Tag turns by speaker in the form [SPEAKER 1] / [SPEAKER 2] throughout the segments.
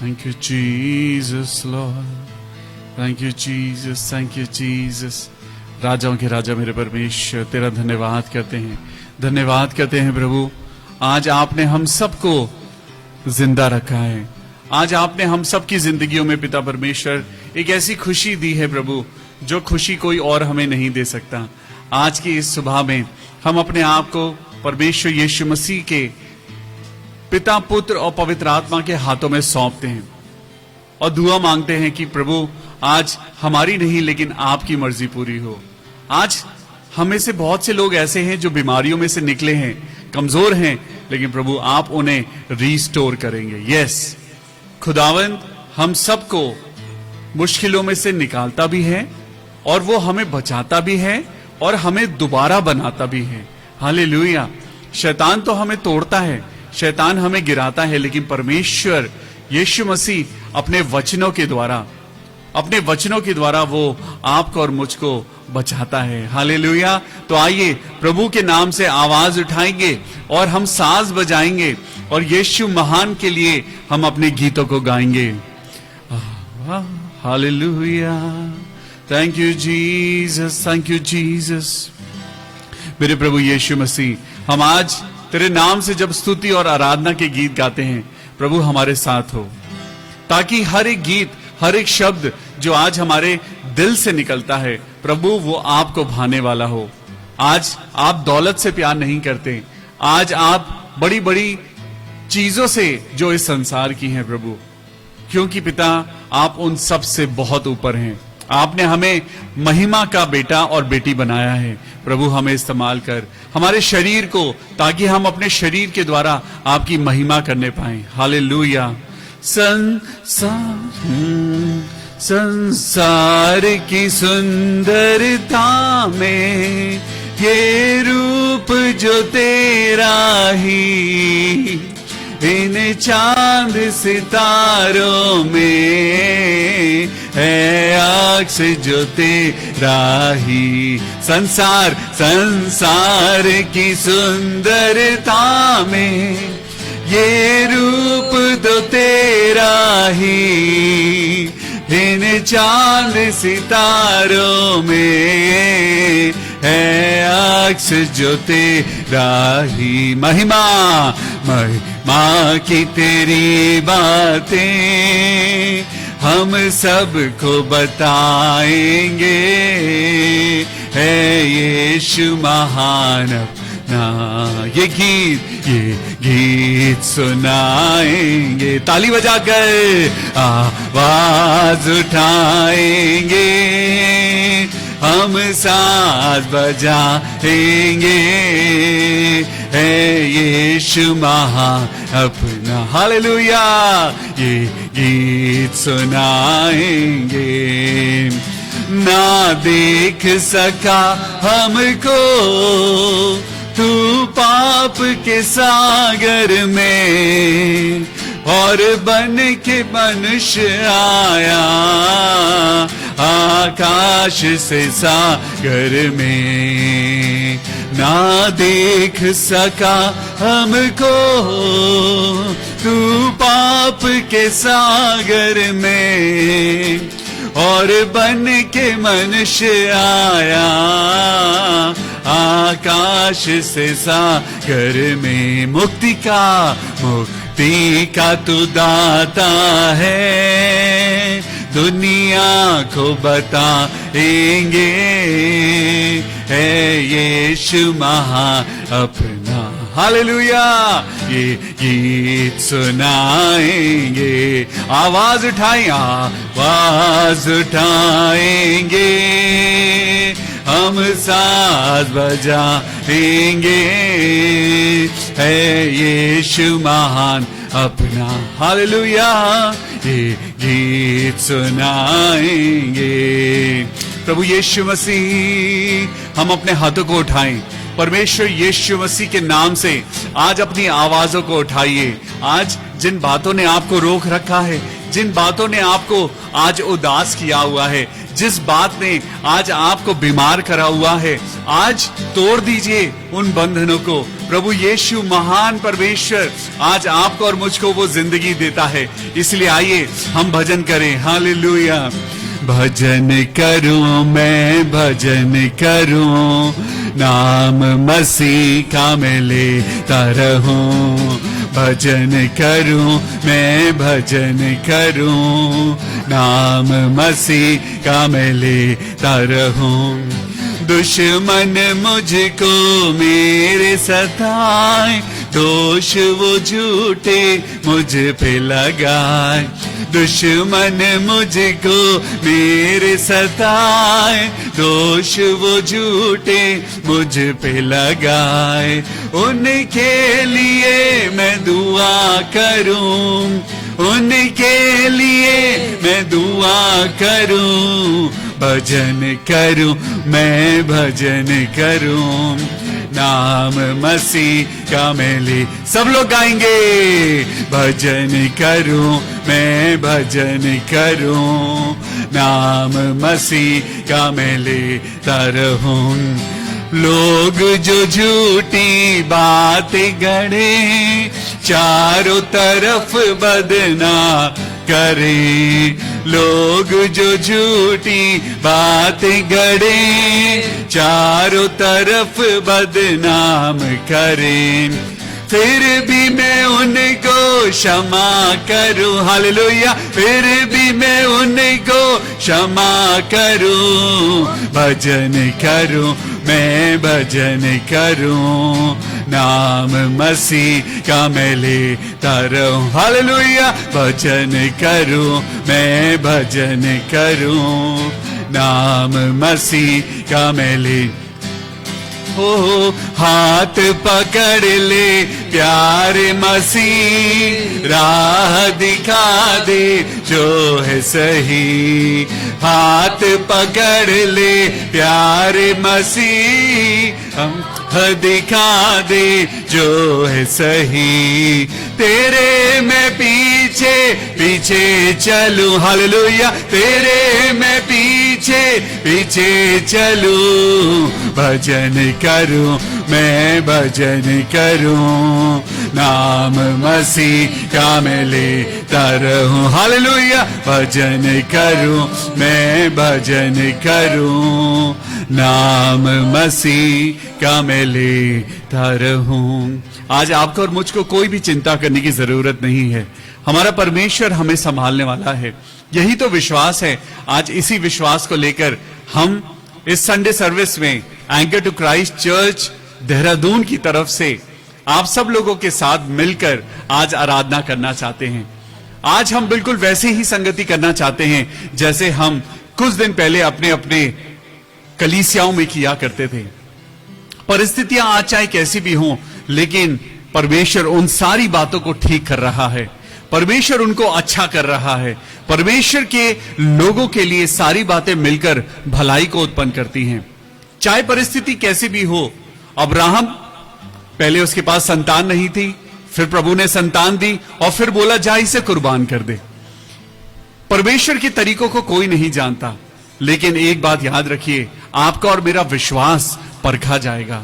[SPEAKER 1] Thank you, Jesus, Lord. Thank you, Jesus. Thank you, Jesus. राजाओं के राजा मेरे परमेश्वर, तेरा धन्यवाद करते हैं, धन्यवाद करते हैं प्रभु। आज आपने हम सबको जिंदा रखा है। आज आपने हम सबकी जिंदगियों में पिता परमेश्वर एक ऐसी खुशी दी है प्रभु, जो खुशी कोई और हमें नहीं दे सकता। आज की इस सुबह में हम अपने आप को परमेश्वर यीशु मसीह के पिता, पुत्र और पवित्र आत्मा के हाथों में सौंपते हैं और दुआ मांगते हैं कि प्रभु आज हमारी नहीं लेकिन आपकी मर्जी पूरी हो। आज हमें से बहुत से लोग ऐसे हैं जो बीमारियों में से निकले हैं, कमजोर हैं, लेकिन प्रभु आप उन्हें रिस्टोर करेंगे। यस खुदावंद हम सबको मुश्किलों में से निकालता भी है और वो हमें बचाता भी है और हमें दोबारा बनाता भी है। हालेलुया। शैतान तो हमें तोड़ता है, शैतान हमें गिराता है, लेकिन परमेश्वर यीशु मसीह अपने वचनों के द्वारा वो आपको और मुझको बचाता है। हालेलुया। तो आइए प्रभु के नाम से आवाज उठाएंगे और हम साज बजाएंगे और यीशु महान के लिए हम अपने गीतों को गाएंगे। Hallelujah. Thank you Jesus, thank you Jesus. मेरे प्रभु यीशु मसीह, हम आज तेरे नाम से जब स्तुति और आराधना के गीत गाते हैं, प्रभु हमारे साथ हो, ताकि हर एक गीत, हर एक शब्द जो आज हमारे दिल से निकलता है प्रभु, वो आपको भाने वाला हो। आज आप दौलत से प्यार नहीं करते, आज आप बड़ी बड़ी चीजों से जो इस संसार की हैं प्रभु, क्योंकि पिता आप उन सब से बहुत ऊपर हैं। आपने हमें महिमा का बेटा और बेटी बनाया है प्रभु, हमें इस्तेमाल कर हमारे शरीर को, ताकि हम अपने शरीर के द्वारा आपकी महिमा करने पाएं। हालेलुया। संसार की सुंदरता में ये रूप जो तेरा ही, इन चांद सितारों में है अक्स जो तेरा ही। संसार की सुंदरता में ये रूप तो तेरा ही, इन चांद सितारों में है अक्स जो तेरा ही। महिमा की तेरी बातें हम सबको बताएंगे, है यीशु महान अपना। ये गीत सुनाएंगे, ताली बजाकर आवाज उठाएंगे, हम साथ बजाएंगे, है यीशु महान अपना। हालेलुया। ये गीत सुनाएंगे। ना देख सका हमको तू पाप के सागर में, और बन के मनुष्य आया आकाश से सागर में। ना देख सका हमको तू पाप के सागर में, और बन के मनुष्य आया आकाश से सागर में। मुक्ति का तू दाता है, दुनिया को बताएंगे, है यीशु महान अपना। हालेलुया। ये गीत सुनाएंगे, आवाज उठाएंगे, हम साथ बजाएंगे, है यीशु महान अपना। हालेलुया। ये गीत सुनाएंगे। प्रभु यीशु मसीह, हम अपने हाथों को उठाएं, परमेश्वर यीशु मसीह के नाम से आज अपनी आवाजों को उठाइए। आज जिन बातों ने आपको रोक रखा है, जिन बातों ने आपको आज उदास किया हुआ है, जिस बात ने आज आपको बीमार करा हुआ है, आज तोड़ दीजिए उन बंधनों को। प्रभु यीशु महान परमेश्वर आज आपको और मुझको वो जिंदगी देता है। इसलिए आइए हम भजन करें। हालेलुया। भजन करूं मैं भजन करूं, नाम मसीह का मैं लेता रहूं। भजन करूं मैं भजन करूं, नाम मसीह का मैं लेता रहूं। दुश्मन मुझको मेरे सताए, दोष वो झूठे मुझ पे लगाए। दुश्मन मुझको मेरे सताए, दोष वो झूठे मुझ पे लगाए। उनके लिए मैं दुआ करूं, उनके लिए मैं दुआ करूं। भजन करूं मैं भजन करूं, नाम मसीह का मैं ले। सब लोग गाएंगे। भजन करूं मैं भजन करूं, नाम मसीह का मैं लेता रहूं। लोग जो झूठी बातें गढ़े, चारों तरफ बदना करे। लोग जो झूठी बातें गढ़े, चारों तरफ बदनाम करें। फिर भी मैं उनको क्षमा करूं। हालेलुया। फिर भी मैं उनको क्षमा करूं। भजन करूं मैं भजन करूं, नाम मसीह का मैं लेता रहूं। हालेलुया। भजन करूं मैं भजन करूं, नाम मसीह का मैं ले। हो हाथ पकड़ ले प्यारे मसीह, राह दिखा दे जो है सही। हाथ पकड़ ले प्यारे मसीह, हम दिखा दे जो है सही। तेरे मैं पीछे पीछे चलूं। हालेलुया। तेरे मैं पीछे पीछे चलूं। भजन करूं मैं भजन करूं, नाम मसीह का मैं लेता रहूं। हालेलुया। भजन करूं मैं भजन करूं, नाम मसीह का मैं लेता रहूं। आज आपको और मुझको कोई भी चिंता करने की जरूरत नहीं है। हमारा परमेश्वर हमें संभालने वाला है। यही तो विश्वास है। आज इसी विश्वास को लेकर हम इस संडे सर्विस में anchor to Christ Church Dehradun की तरफ से आप सब लोगों के साथ मिलकर आज आराधना करना चाहते हैं। आज हम बिल्कुल वैसे ही संगति करना चाहते हैं जैसे हम कुछ दिन पहले अपने अपने कलीसियाओं में किया करते थे। परिस्थितियां आज चाहे कैसी भी हों, लेकिन परमेश्वर उन सारी बातों को ठीक कर रहा है। परमेश्वर उनको अच्छा कर रहा है। परमेश्वर के लोगों के लिए सारी बातें मिलकर भलाई को उत्पन्न करती हैं, चाहे परिस्थिति कैसी भी हो। अब्राहम, पहले उसके पास संतान नहीं थी, फिर प्रभु ने संतान दी और फिर बोला जा इसे कुर्बान कर दे। परमेश्वर के तरीकों को कोई नहीं जानता, लेकिन एक बात याद रखिए, आपका और मेरा विश्वास परखा जाएगा।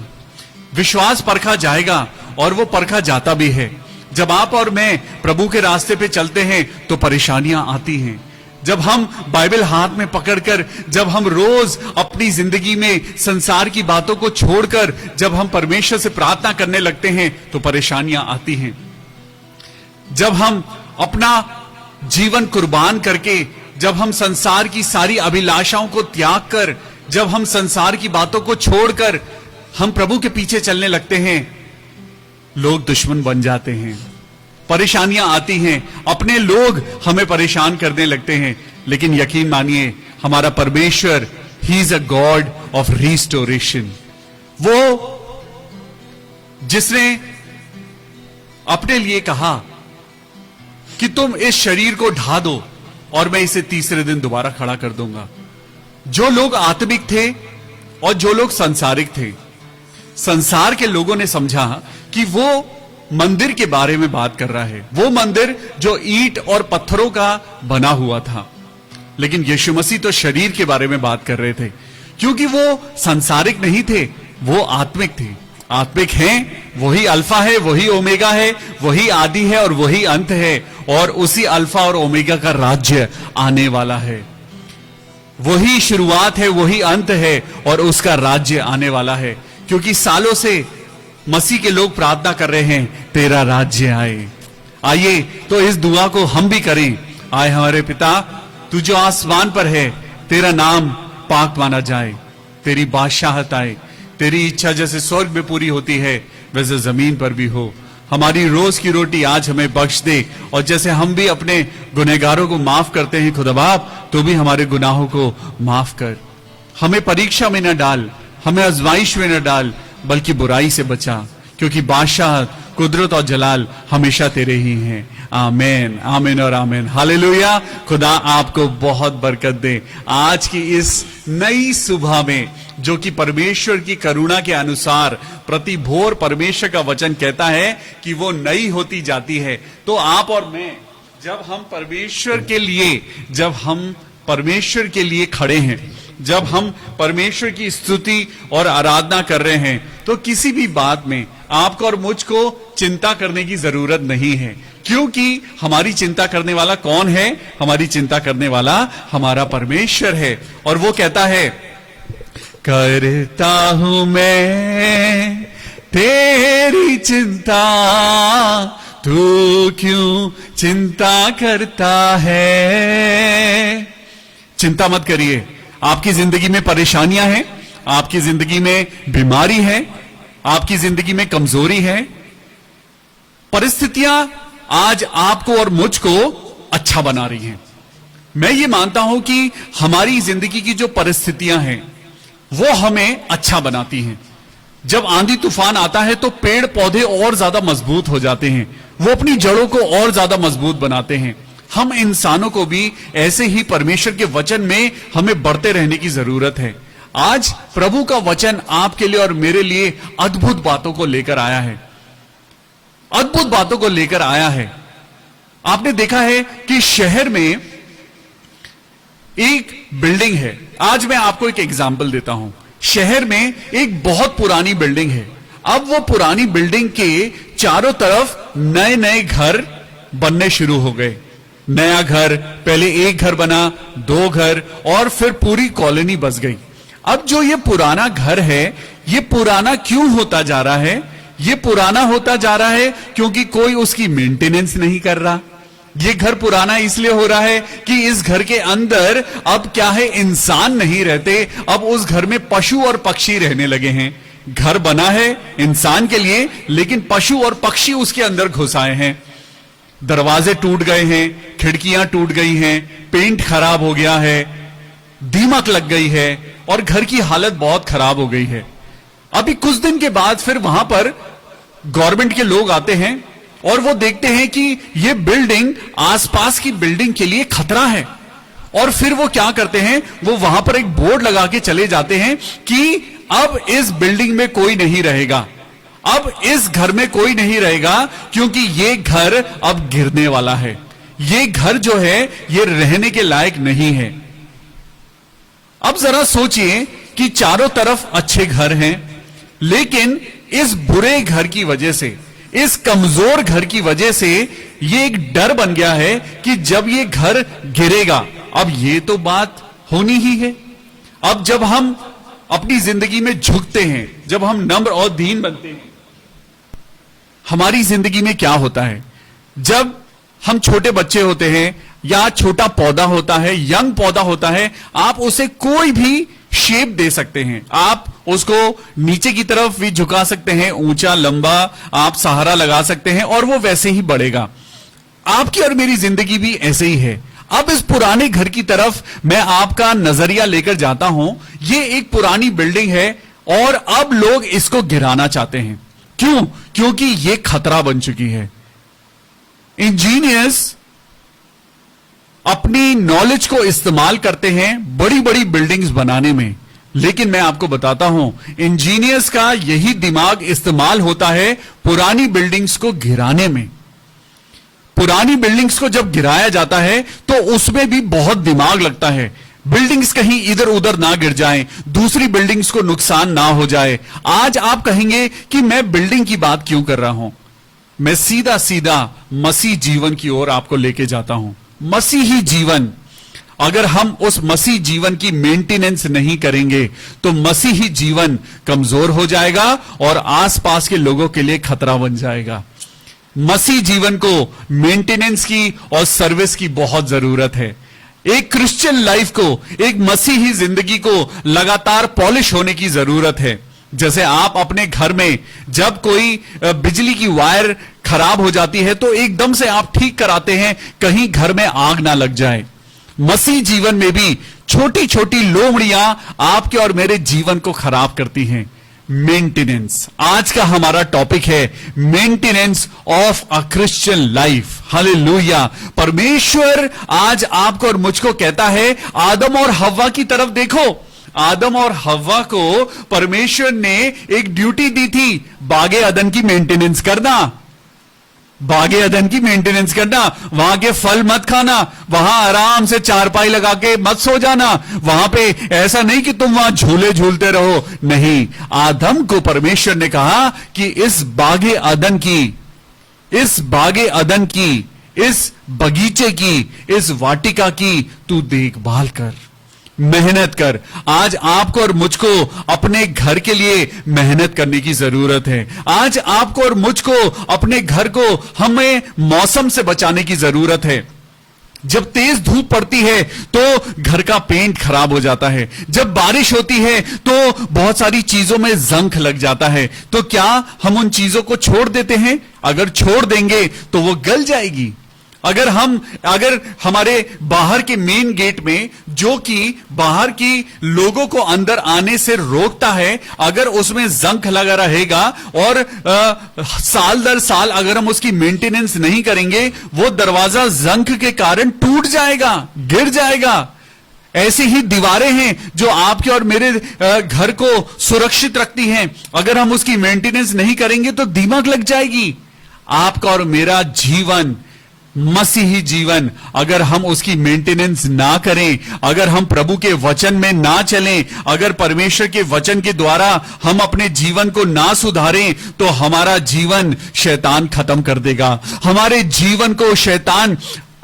[SPEAKER 1] विश्वास परखा जाएगा और वो परखा जाता भी है। जब आप और मैं प्रभु के रास्ते पे चलते हैं तो परेशानियां आती हैं। जब हम बाइबल हाथ में पकड़कर, जब हम रोज अपनी जिंदगी में संसार की बातों को छोड़कर जब हम परमेश्वर से प्रार्थना करने लगते हैं तो परेशानियां आती हैं। जब हम अपना जीवन कुर्बान करके, जब हम संसार की सारी अभिलाषाओं को त्याग कर, जब हम संसार की बातों को छोड़कर हम प्रभु के पीछे चलने लगते हैं, लोग दुश्मन बन जाते हैं, परेशानियां आती हैं, अपने लोग हमें परेशान करने लगते हैं। लेकिन यकीन मानिए, हमारा परमेश्वर he is a God of restoration. वो जिसने अपने लिए कहा कि तुम इस शरीर को ढा दो और मैं इसे तीसरे दिन दोबारा खड़ा कर दूंगा। जो लोग आत्मिक थे और जो लोग संसारिक थे, संसार के लोगों ने समझा कि वो मंदिर के बारे में बात कर रहा है, वो मंदिर जो ईंट और पत्थरों का बना हुआ था। लेकिन यीशु मसीह तो शरीर के बारे में बात कर रहे थे, क्योंकि वो संसारिक नहीं थे, वो आत्मिक थे। आत्मिक हैं, वही अल्फा है, वही ओमेगा है, वही आदि है और वही अंत है, और उसी अल्फा और ओमेगा का राज्य आने वाला है। वही शुरुआत है, वही अंत है और उसका राज्य आने वाला है। क्योंकि सालों से मसीह के लोग प्रार्थना कर रहे हैं, तेरा राज्य आए। आइए तो इस दुआ को हम भी करें। आए हमारे पिता, तू जो आसमान पर है, तेरा नाम पाक माना जाए, तेरी बादशाहत आए, तेरी इच्छा जैसे स्वर्ग में पूरी होती है वैसे जमीन पर भी हो। हमारी रोज की रोटी आज हमें बख्श दे, और जैसे हम भी अपने गुनहगारों को माफ करते हैं खुदा बाप, तो भी हमारे गुनाहों को माफ कर। हमें परीक्षा में न डाल, हमें आजमाइश में न डाल, बल्कि बुराई से बचा, क्योंकि बादशाह, कुदरत और जलाल हमेशा तेरे ही हैं। आमीन, आमीन और आमीन। हालेलुया। खुदा आपको बहुत बरकत दे आज की इस नई सुबह में, जो कि परमेश्वर की करुणा के अनुसार प्रति भोर परमेश्वर का वचन कहता है कि वो नई होती जाती है। तो आप और मैं जब हम परमेश्वर के लिए खड़े हैं, जब हम परमेश्वर की स्तुति और आराधना कर रहे हैं, तो किसी भी बात में आपको और मुझको चिंता करने की जरूरत नहीं है। क्योंकि हमारी चिंता करने वाला कौन है? हमारी चिंता करने वाला हमारा परमेश्वर है। और वो कहता है, करता हूं मैं तेरी चिंता, तू क्यों चिंता करता है। चिंता मत करिए। आपकी जिंदगी में परेशानियां हैं, आपकी जिंदगी में बीमारी है, आपकी जिंदगी में कमजोरी है। परिस्थितियां आज आपको और मुझको अच्छा बना रही हैं। मैं ये मानता हूं कि हमारी जिंदगी की जो परिस्थितियां हैं वो हमें अच्छा बनाती हैं। जब आंधी तूफान आता है तो पेड़ पौधे और ज्यादा मजबूत हो जाते हैं, वो अपनी जड़ों को और ज्यादा मजबूत बनाते हैं। हम इंसानों को भी ऐसे ही परमेश्वर के वचन में हमें बढ़ते रहने की जरूरत है। आज प्रभु का वचन आपके लिए और मेरे लिए अद्भुत बातों को लेकर आया है, अद्भुत बातों को लेकर आया है। आपने देखा है कि शहर में एक बिल्डिंग है। आज मैं आपको एक एग्जाम्पल देता हूं। शहर में एक बहुत पुरानी बिल्डिंग है। अब वो पुरानी बिल्डिंग के चारों तरफ नए नए घर बनने शुरू हो गए। नया घर, पहले एक घर बना, दो घर, और फिर पूरी कॉलोनी बस गई। अब जो ये पुराना घर है, ये पुराना क्यों होता जा रहा है? ये पुराना होता जा रहा है क्योंकि कोई उसकी मेंटेनेंस नहीं कर रहा। ये घर पुराना इसलिए हो रहा है कि इस घर के अंदर अब क्या है, इंसान नहीं रहते, अब उस घर में पशु और पक्षी रहने लगे हैं। घर बना है इंसान के लिए, लेकिन पशु और पक्षी उसके अंदर घुस आए हैं। दरवाजे टूट गए हैं, खिड़कियां टूट गई हैं, पेंट खराब हो गया है, दीमक लग गई है और घर की हालत बहुत खराब हो गई है। अभी कुछ दिन के बाद फिर वहां पर गवर्नमेंट के लोग आते हैं और वो देखते हैं कि ये बिल्डिंग आसपास की बिल्डिंग के लिए खतरा है, और फिर वो क्या करते हैं, वो वहां पर एक बोर्ड लगा के चले जाते हैं कि अब इस बिल्डिंग में कोई नहीं रहेगा, अब इस घर में कोई नहीं रहेगा, क्योंकि ये घर अब गिरने वाला है। ये घर जो है ये रहने के लायक नहीं है। अब जरा सोचिए कि चारों तरफ अच्छे घर हैं, लेकिन इस बुरे घर की वजह से, इस कमजोर घर की वजह से ये एक डर बन गया है कि जब ये घर गिरेगा, अब ये तो बात होनी ही है। अब जब हम अपनी जिंदगी में झुकते हैं, जब हम नम्र और दीन बनते हैं, हमारी जिंदगी में क्या होता है, जब हम छोटे बच्चे होते हैं या छोटा पौधा होता है, यंग पौधा होता है, आप उसे कोई भी शेप दे सकते हैं। आप उसको नीचे की तरफ भी झुका सकते हैं, ऊंचा लंबा आप सहारा लगा सकते हैं और वो वैसे ही बढ़ेगा। आपकी और मेरी जिंदगी भी ऐसे ही है। अब इस पुराने घर की तरफ मैं आपका नजरिया लेकर जाता हूं। ये एक पुरानी बिल्डिंग है और अब लोग इसको गिराना चाहते हैं। क्यों? क्योंकि ये खतरा बन चुकी है। इंजीनियर्स अपनी नॉलेज को इस्तेमाल करते हैं बड़ी बड़ी बिल्डिंग्स बनाने में, लेकिन मैं आपको बताता हूं, इंजीनियर्स का यही दिमाग इस्तेमाल होता है पुरानी बिल्डिंग्स को गिराने में। पुरानी बिल्डिंग्स को जब गिराया जाता है तो उसमें भी बहुत दिमाग लगता है। बिल्डिंग्स कहीं इधर उधर ना गिर जाएं, दूसरी बिल्डिंग्स को नुकसान ना हो जाए। आज आप कहेंगे कि मैं बिल्डिंग की बात क्यों कर रहा हूं। मैं सीधा सीधा मसीह जीवन की ओर आपको लेके जाता हूं। मसीही जीवन, अगर हम उस मसीह जीवन की मेंटेनेंस नहीं करेंगे तो मसीही जीवन कमजोर हो जाएगा और आसपास के लोगों के लिए खतरा बन जाएगा। मसीह जीवन को मेंटेनेंस की और सर्विस की बहुत जरूरत है। एक क्रिश्चियन लाइफ को, एक मसीही जिंदगी को लगातार पॉलिश होने की जरूरत है। जैसे आप अपने घर में जब कोई बिजली की वायर खराब हो जाती है तो एकदम से आप ठीक कराते हैं, कहीं घर में आग ना लग जाए। मसीह जीवन में भी छोटी छोटी लोमड़ियां आपके और मेरे जीवन को खराब करती हैं। मेंटेनेंस आज का हमारा टॉपिक है, maintenance of a Christian life. Hallelujah. परमेश्वर आज आपको और मुझको कहता है, आदम और हव्वा की तरफ देखो। आदम और हव्वा को परमेश्वर ने एक ड्यूटी दी थी, बागे अदन की मेंटेनेंस करना। बागे अदन की मेंटेनेंस करना, वहां के फल मत खाना, वहां आराम से चारपाई लगा के मत सो जाना, वहां पे ऐसा नहीं कि तुम वहां झूले झूलते रहो। नहीं, आदम को परमेश्वर ने कहा कि इस बागे अदन की, इस बगीचे की, इस वाटिका की तू देखभाल कर, मेहनत कर। आज आपको और मुझको अपने घर के लिए मेहनत करने की जरूरत है। आज आपको और मुझको अपने घर को हमें मौसम से बचाने की जरूरत है। जब तेज धूप पड़ती है तो घर का पेंट खराब हो जाता है, जब बारिश होती है तो बहुत सारी चीजों में जंग लग जाता है। तो क्या हम उन चीजों को छोड़ देते हैं? अगर छोड़ देंगे तो वो गल जाएगी। अगर हमारे बाहर के मेन गेट में, जो कि बाहर की लोगों को अंदर आने से रोकता है, अगर उसमें जंग लगा रहेगा और साल दर साल अगर हम उसकी मेंटेनेंस नहीं करेंगे, वो दरवाजा जंग के कारण टूट जाएगा, गिर जाएगा। ऐसी ही दीवारें हैं जो आपके और मेरे घर को सुरक्षित रखती हैं। अगर हम उसकी मेंटेनेंस नहीं करेंगे तो दीमक लग जाएगी। आपका और मेरा जीवन, मसीही जीवन, अगर हम उसकी मेंटेनेंस ना करें, अगर हम प्रभु के वचन में ना चलें, अगर परमेश्वर के वचन के द्वारा हम अपने जीवन को ना सुधारें, तो हमारा जीवन शैतान खत्म कर देगा। हमारे जीवन को शैतान,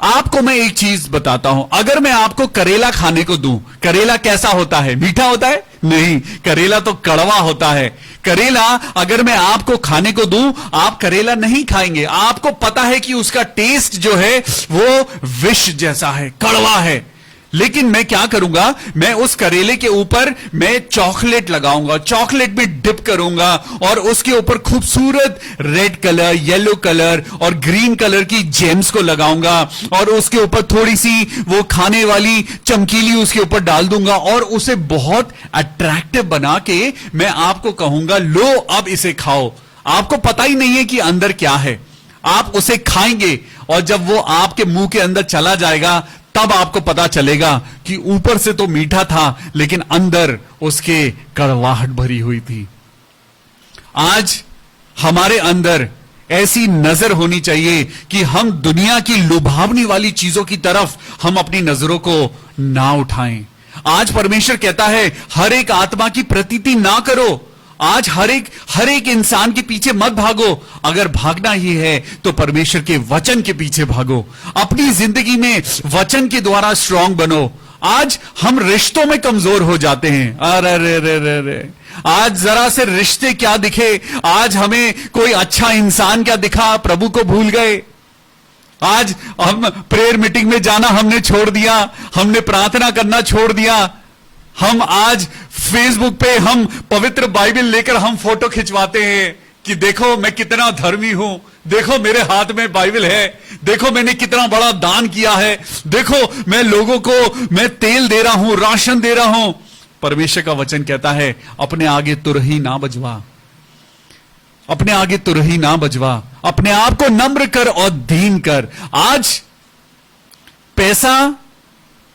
[SPEAKER 1] आपको मैं एक चीज बताता हूं, अगर मैं आपको करेला खाने को दूं, करेला कैसा होता है? मीठा होता है? नहीं, करेला तो कड़वा होता है। करेला अगर मैं आपको खाने को दूं, आप करेला नहीं खाएंगे। आपको पता है कि उसका टेस्ट जो है वो विष जैसा है, कड़वा है। लेकिन मैं क्या करूंगा, मैं उस करेले के ऊपर मैं चॉकलेट लगाऊंगा, चॉकलेट में डिप करूंगा और उसके ऊपर खूबसूरत रेड कलर, येलो कलर और ग्रीन कलर की जेम्स को लगाऊंगा और उसके ऊपर थोड़ी सी वो खाने वाली चमकीली उसके ऊपर डाल दूंगा और उसे बहुत अट्रैक्टिव बना के मैं आपको कहूंगा, लो अब इसे खाओ। आपको पता ही नहीं है कि अंदर क्या है। आप उसे खाएंगे और जब वो आपके मुंह के अंदर चला जाएगा तब आपको पता चलेगा कि ऊपर से तो मीठा था लेकिन अंदर उसके कड़वाहट भरी हुई थी। आज हमारे अंदर ऐसी नजर होनी चाहिए कि हम दुनिया की लुभावनी वाली चीजों की तरफ हम अपनी नजरों को ना उठाएं। आज परमेश्वर कहता है, हर एक आत्मा की प्रतीति ना करो। आज हर एक इंसान के पीछे मत भागो। अगर भागना ही है तो परमेश्वर के वचन के पीछे भागो। अपनी जिंदगी में वचन के द्वारा स्ट्रांग बनो। आज हम रिश्तों में कमजोर हो जाते हैं। अरे रे रे रे रे, आज जरा से रिश्ते क्या दिखे, आज हमें कोई अच्छा इंसान क्या दिखा, प्रभु को भूल गए। आज हम प्रेयर मीटिंग में जाना हमने छोड़ दिया, हमने प्रार्थना करना छोड़ दिया। हम आज फेसबुक पे हम पवित्र बाइबल लेकर हम फोटो खिंचवाते हैं कि देखो मैं कितना धर्मी हूं, देखो मेरे हाथ में बाइबल है, देखो मैंने कितना बड़ा दान किया है, देखो मैं लोगों को मैं तेल दे रहा हूं, राशन दे रहा हूं। परमेश्वर का वचन कहता है, अपने आगे तुरही ना बजवा, अपने आगे तुरही ना बजवा, अपने आप को नम्र कर और दीन कर। आज पैसा,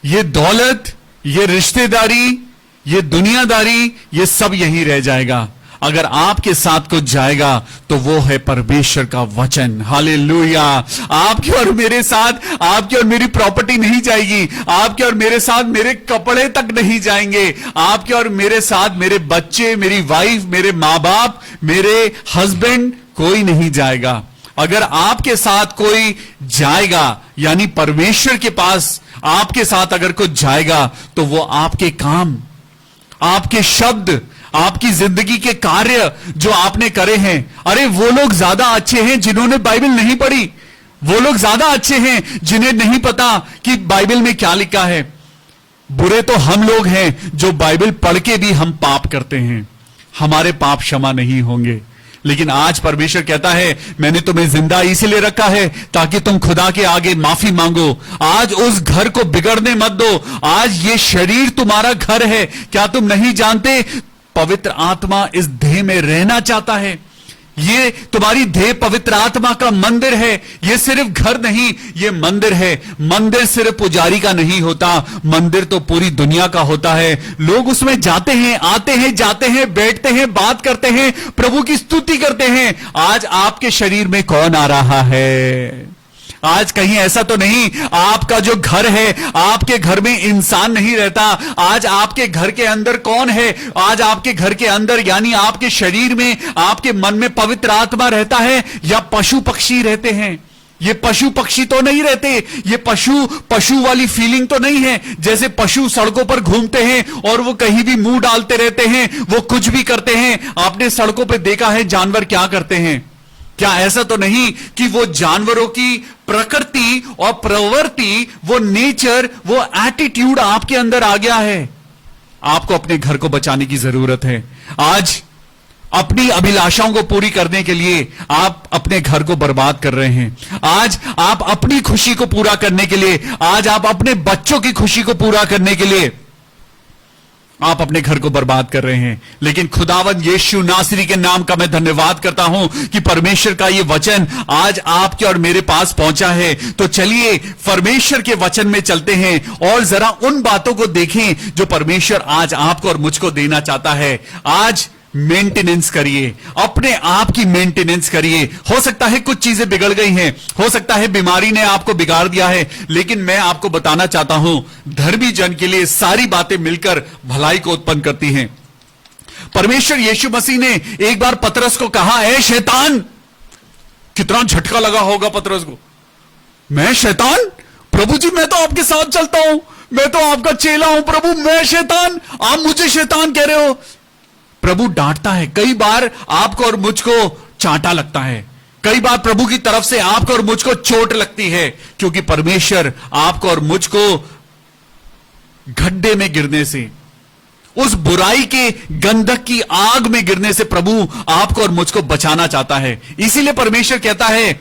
[SPEAKER 1] ये दौलत, ये रिश्तेदारी, ये दुनियादारी, ये सब यहीं रह जाएगा। अगर आपके साथ कुछ जाएगा तो वो है परमेश्वर का वचन। हालेलुया। आपके और मेरे साथ आपकी और मेरी प्रॉपर्टी नहीं जाएगी, आपके और मेरे साथ मेरे कपड़े तक नहीं जाएंगे, आपके और मेरे साथ मेरे बच्चे, मेरी वाइफ, मेरे मां बाप, मेरे हस्बैंड, कोई नहीं जाएगा। अगर आपके साथ कोई जाएगा, यानी परमेश्वर के पास आपके साथ अगर कुछ जाएगा, तो वो आपके काम, आपके शब्द, आपकी जिंदगी के कार्य जो आपने करे हैं। अरे वो लोग ज्यादा अच्छे हैं जिन्होंने बाइबल नहीं पढ़ी, वो लोग ज्यादा अच्छे हैं जिन्हें नहीं पता कि बाइबल में क्या लिखा है। बुरे तो हम लोग हैं जो बाइबल पढ़ के भी हम पाप करते हैं, हमारे पाप क्षमा नहीं होंगे। लेकिन आज परमेश्वर कहता है, मैंने तुम्हें जिंदा इसीलिए रखा है ताकि तुम खुदा के आगे माफी मांगो। आज उस घर को बिगड़ने मत दो। आज ये शरीर तुम्हारा घर है। क्या तुम नहीं जानते पवित्र आत्मा इस देह में रहना चाहता है? ये तुम्हारी देह पवित्र आत्मा का मंदिर है। ये सिर्फ घर नहीं, ये मंदिर है। मंदिर सिर्फ पुजारी का नहीं होता, मंदिर तो पूरी दुनिया का होता है। लोग उसमें जाते हैं, आते हैं, जाते हैं, बैठते हैं, बात करते हैं, प्रभु की स्तुति करते हैं। आज आपके शरीर में कौन आ रहा है? आज कहीं ऐसा तो नहीं आपका जो घर है, आपके घर में इंसान नहीं रहता। आज आपके घर के अंदर कौन है? आज आपके घर के अंदर यानी आपके शरीर में, आपके मन में पवित्र आत्मा रहता है या पशु पक्षी रहते हैं? ये पशु पक्षी तो नहीं रहते, ये पशु वाली फीलिंग तो नहीं है। जैसे पशु सड़कों पर घूमते हैं और वो कहीं भी मुंह डालते रहते हैं, वो कुछ भी करते हैं। आपने सड़कों पर देखा है जानवर क्या करते हैं? क्या ऐसा तो नहीं कि वो जानवरों की प्रकृति और प्रवृत्ति, वो नेचर, वो एटीट्यूड आपके अंदर आ गया है? आपको अपने घर को बचाने की जरूरत है। आज अपनी अभिलाषाओं को पूरी करने के लिए आप अपने घर को बर्बाद कर रहे हैं। आज आप अपनी खुशी को पूरा करने के लिए, आज आप अपने बच्चों की खुशी को पूरा करने के लिए आप अपने घर को बर्बाद कर रहे हैं। लेकिन खुदावंद यीशु नासरी के नाम का मैं धन्यवाद करता हूं कि परमेश्वर का ये वचन आज आपके और मेरे पास पहुंचा है। तो चलिए परमेश्वर के वचन में चलते हैं और जरा उन बातों को देखें जो परमेश्वर आज आपको और मुझको देना चाहता है। आज मेंटेनेंस करिए, अपने आप की मेंटेनेंस करिए। हो सकता है कुछ चीजें बिगड़ गई हैं, हो सकता है बीमारी ने आपको बिगाड़ दिया है, लेकिन मैं आपको बताना चाहता हूं, धर्मी जन के लिए सारी बातें मिलकर भलाई को उत्पन्न करती हैं। परमेश्वर यीशु मसीह ने एक बार पतरस को कहा, ए शैतान। कितना झटका लगा होगा पतरस को। मैं शैतान? प्रभु जी मैं तो आपके साथ चलता हूं, मैं तो आपका चेला हूं। प्रभु मैं शैतान? आप मुझे शैतान कह रहे हो? प्रभु डांटता है। कई बार आपको और मुझको चांटा लगता है, कई बार प्रभु की तरफ से आपको और मुझको चोट लगती है, क्योंकि परमेश्वर आपको और मुझको गड्ढे में गिरने से, उस बुराई के गंधक की आग में गिरने से प्रभु आपको और मुझको बचाना चाहता है। इसीलिए परमेश्वर कहता है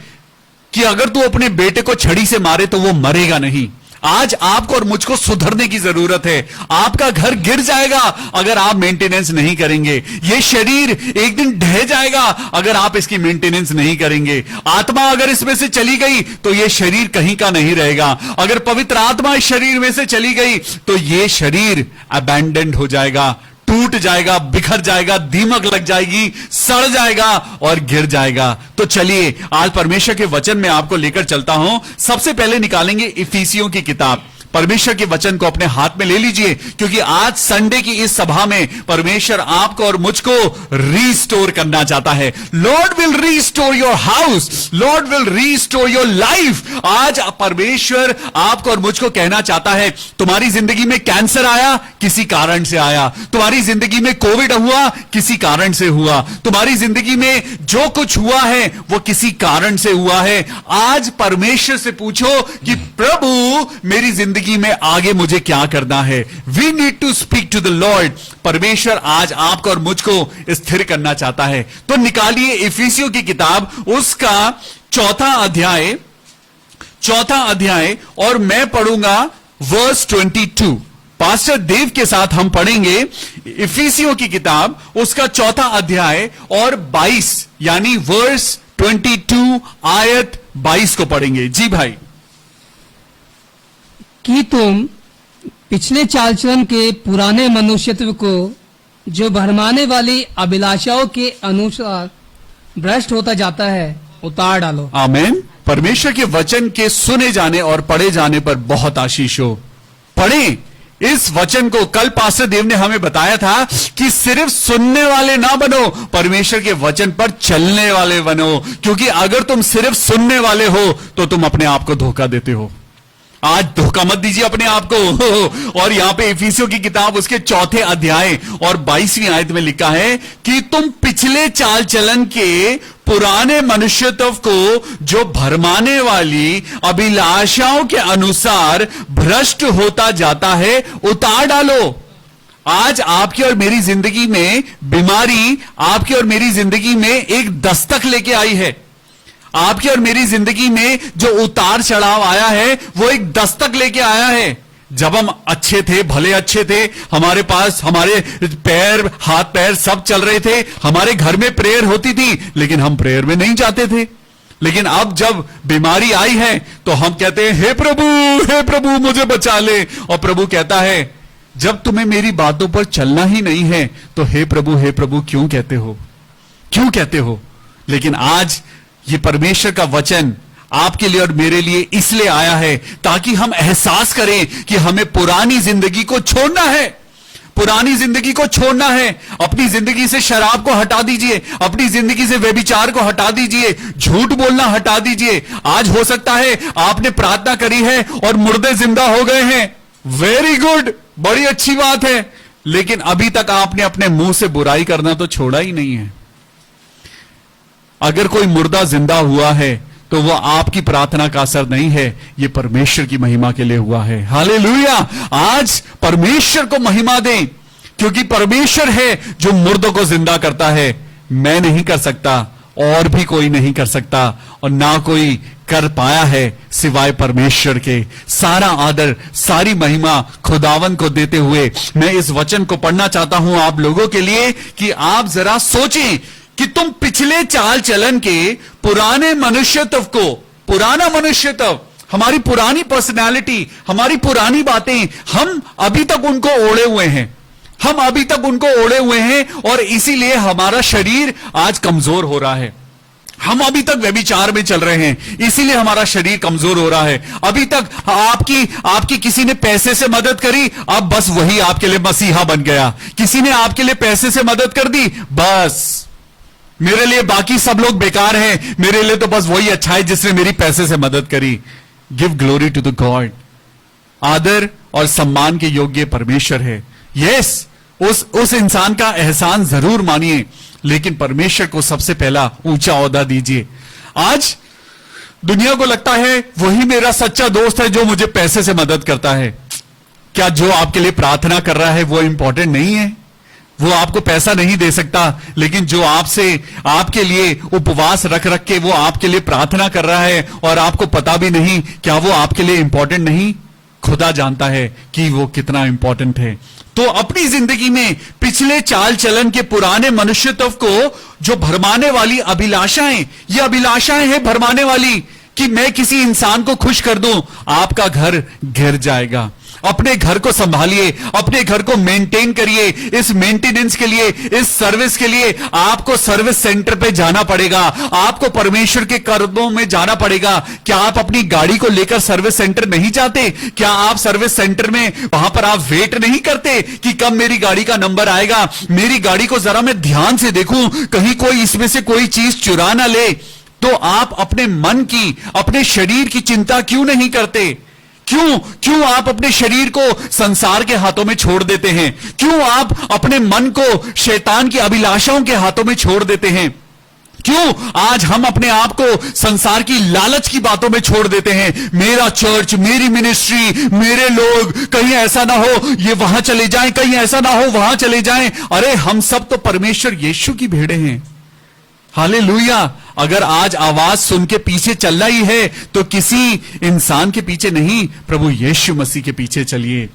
[SPEAKER 1] कि अगर तू अपने बेटे को छड़ी से मारे तो वो मरेगा नहीं। आज आपको और मुझको सुधरने की जरूरत है। आपका घर गिर जाएगा अगर आप मेंटेनेंस नहीं करेंगे। ये शरीर एक दिन ढह जाएगा अगर आप इसकी मेंटेनेंस नहीं करेंगे। आत्मा अगर इसमें से चली गई तो ये शरीर कहीं का नहीं रहेगा। अगर पवित्र आत्मा इस शरीर में से चली गई तो ये शरीर अबैंडन्ड हो जाएगा, टूट जाएगा, बिखर जाएगा, दीमक लग जाएगी, सड़ जाएगा और गिर जाएगा। तो चलिए आज परमेश्वर के वचन में आपको लेकर चलता हूं। सबसे पहले निकालेंगे इफिसियों की किताब। परमेश्वर के वचन को अपने हाथ में ले लीजिए, क्योंकि आज संडे की इस सभा में परमेश्वर आपको और मुझको रीस्टोर करना चाहता है। Lord will restore your house, Lord will restore your life. आज परमेश्वर आपको और मुझको कहना चाहता है, तुम्हारी जिंदगी में कैंसर आया, किसी कारण से आया। तुम्हारी जिंदगी में कोविड हुआ, किसी कारण से हुआ। तुम्हारी जिंदगी में जो कुछ हुआ है वो किसी कारण से हुआ है। आज परमेश्वर से पूछो कि प्रभु मेरी जिंदगी में आगे मुझे क्या करना है। We need to speak to the Lord. परमेश्वर आज आपको और मुझको स्थिर करना चाहता है। तो निकालिए इफिसियों की किताब, उसका चौथा अध्याय और मैं पढ़ूंगा वर्स 22। पास्टर देव के साथ हम पढ़ेंगे इफिसियों की किताब, उसका चौथा अध्याय और 22 यानी वर्स 22 आयत 22 को पढ़ेंगे। जी भाई।
[SPEAKER 2] कि तुम पिछले चाल चलन के पुराने मनुष्यत्व को जो भरमाने वाली अभिलाषाओं के अनुसार भ्रष्ट होता जाता है, उतार डालो।
[SPEAKER 1] आमीन। परमेश्वर के वचन के सुने जाने और पढ़े जाने पर बहुत आशीष हो। पढ़ें इस वचन को। कल पास्टर देव ने हमें बताया था कि सिर्फ सुनने वाले ना बनो, परमेश्वर के वचन पर चलने वाले बनो, क्योंकि अगर तुम सिर्फ सुनने वाले हो तो तुम अपने आप को धोखा देते हो। आज धोखा मत दीजिए अपने आप को। और यहां पे इफिसियों की किताब उसके 4 अध्याय और 22वीं आयत में लिखा है कि तुम पिछले चाल चलन के पुराने मनुष्यत्व को जो भरमाने वाली अभिलाषाओं के अनुसार भ्रष्ट होता जाता है, उतार डालो। आज आपकी और मेरी जिंदगी में बीमारी, आपकी और मेरी जिंदगी में एक दस्तक लेके आई है। आपकी और मेरी जिंदगी में जो उतार चढ़ाव आया है वो एक दस्तक लेके आया है। जब हम अच्छे थे, भले अच्छे थे, हमारे पास हमारे पैर, हाथ पैर सब चल रहे थे, हमारे घर में प्रेयर होती थी, लेकिन हम प्रेयर में नहीं जाते थे। लेकिन अब जब बीमारी आई है तो हम कहते हैं हे प्रभु मुझे बचा ले। और प्रभु कहता है जब तुम्हें मेरी बातों पर चलना ही नहीं है तो हे प्रभु क्यों कहते हो। लेकिन आज ये परमेश्वर का वचन आपके लिए और मेरे लिए इसलिए आया है ताकि हम एहसास करें कि हमें पुरानी जिंदगी को छोड़ना है। पुरानी जिंदगी को छोड़ना है। अपनी जिंदगी से शराब को हटा दीजिए, अपनी जिंदगी से व्यभिचार को हटा दीजिए, झूठ बोलना हटा दीजिए। आज हो सकता है आपने प्रार्थना करी है और मुर्दे जिंदा हो गए हैं, वेरी गुड, बड़ी अच्छी बात है, लेकिन अभी तक आपने अपने मुंह से बुराई करना तो छोड़ा ही नहीं है। अगर कोई मुर्दा जिंदा हुआ है तो वह आपकी प्रार्थना का असर नहीं है, यह परमेश्वर की महिमा के लिए हुआ है। हालेलुया। आज परमेश्वर को महिमा दें, क्योंकि परमेश्वर है जो मुर्दों को जिंदा करता है। मैं नहीं कर सकता, और भी कोई नहीं कर सकता, और ना कोई कर पाया है सिवाय परमेश्वर के। सारा आदर, सारी महिमा खुदावन को देते हुए मैं इस वचन को पढ़ना चाहता हूं आप लोगों के लिए कि आप जरा सोचें कि तुम पिछले चाल चलन के पुराने मनुष्यत्व को, पुराना मनुष्यत्व, हमारी पुरानी पर्सनालिटी, हमारी पुरानी बातें, हम अभी तक उनको ओढ़े हुए हैं, और इसीलिए हमारा शरीर आज कमजोर हो रहा है। हम अभी तक व्यभिचार में चल रहे हैं, इसीलिए हमारा शरीर कमजोर हो रहा है। अभी तक आपकी किसी ने पैसे से मदद करी, अब बस वही आपके लिए मसीहा बन गया। किसी ने आपके लिए पैसे से मदद कर दी, बस मेरे लिए बाकी सब लोग बेकार हैं, मेरे लिए तो बस वही अच्छा है जिसने मेरी पैसे से मदद करी। Give glory to the God. आदर और सम्मान के योग्य परमेश्वर है। यस, उस इंसान का एहसान जरूर मानिए, लेकिन परमेश्वर को सबसे पहला ऊंचा ओहदा दीजिए। आज दुनिया को लगता है वही मेरा सच्चा दोस्त है जो मुझे पैसे से मदद करता है। क्या जो आपके लिए प्रार्थना कर रहा है वो इंपॉर्टेंट नहीं है? वो आपको पैसा नहीं दे सकता, लेकिन जो आपके लिए उपवास रख के वो आपके लिए प्रार्थना कर रहा है और आपको पता भी नहीं, क्या वो आपके लिए इंपॉर्टेंट नहीं? खुदा जानता है कि वो कितना इंपॉर्टेंट है। तो अपनी जिंदगी में पिछले चाल चलन के पुराने मनुष्यत्व को जो भरमाने वाली अभिलाषाएं, ये अभिलाषाएं हैं भरमाने वाली कि मैं किसी इंसान को खुश कर दूं, आपका घर गिर जाएगा। अपने घर को संभालिए, अपने घर को मेंटेन करिए। इस मेंटेनेंस के लिए, इस सर्विस के लिए आपको सर्विस सेंटर पे जाना पड़ेगा, आपको परमेश्वर के कदमों में जाना पड़ेगा। क्या आप अपनी गाड़ी को लेकर सर्विस सेंटर नहीं जाते? क्या आप सर्विस सेंटर में वहां पर आप वेट नहीं करते कि कब मेरी गाड़ी का नंबर आएगा, मेरी गाड़ी को जरा मैं ध्यान से देखूं, कहीं कोई इसमें से कोई चीज चुरा ना ले? तो आप अपने मन की, अपने शरीर की चिंता क्यों नहीं करते? क्यों आप अपने शरीर को संसार के हाथों में छोड़ देते हैं? क्यों आप अपने मन को शैतान की अभिलाषाओं के हाथों में छोड़ देते हैं? क्यों आज हम अपने आप को संसार की लालच की बातों में छोड़ देते हैं? मेरा चर्च, मेरी मिनिस्ट्री, मेरे लोग, कहीं ऐसा ना हो ये वहां चले जाएं, कहीं ऐसा ना हो वहां चले जाएं। अरे हम सब तो परमेश्वर यीशु की भेड़ें हैं। हालेलुया। अगर आज आवाज सुन के पीछे चलना ही है तो किसी इंसान के पीछे नहीं, प्रभु यीशु मसीह के पीछे चलिए।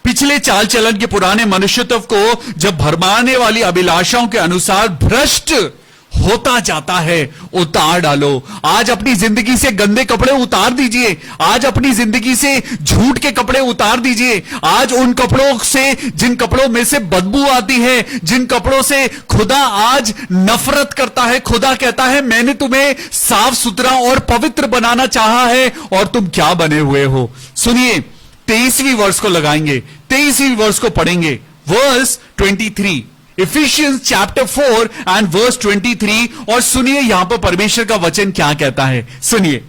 [SPEAKER 1] पिछले चाल चलन के पुराने मनुष्यत्व को जब भरमाने वाली अभिलाषाओं के अनुसार भ्रष्ट होता जाता है, उतार डालो। आज अपनी जिंदगी से गंदे कपड़े उतार दीजिए। आज अपनी जिंदगी से झूठ के कपड़े उतार दीजिए। आज उन कपड़ों से, जिन कपड़ों में से बदबू आती है, जिन कपड़ों से खुदा आज नफरत करता है, खुदा कहता है मैंने तुम्हें साफ सुथरा और पवित्र बनाना चाहा है, और तुम क्या बने हुए हो। सुनिए, 23वीं वर्ष को लगाएंगे, 23वीं वर्ष को पढ़ेंगे, verse 23, Ephesians chapter 4 and verse 23, और सुनिए यहां पर परमेश्वर का वचन क्या कहता है। सुनिए।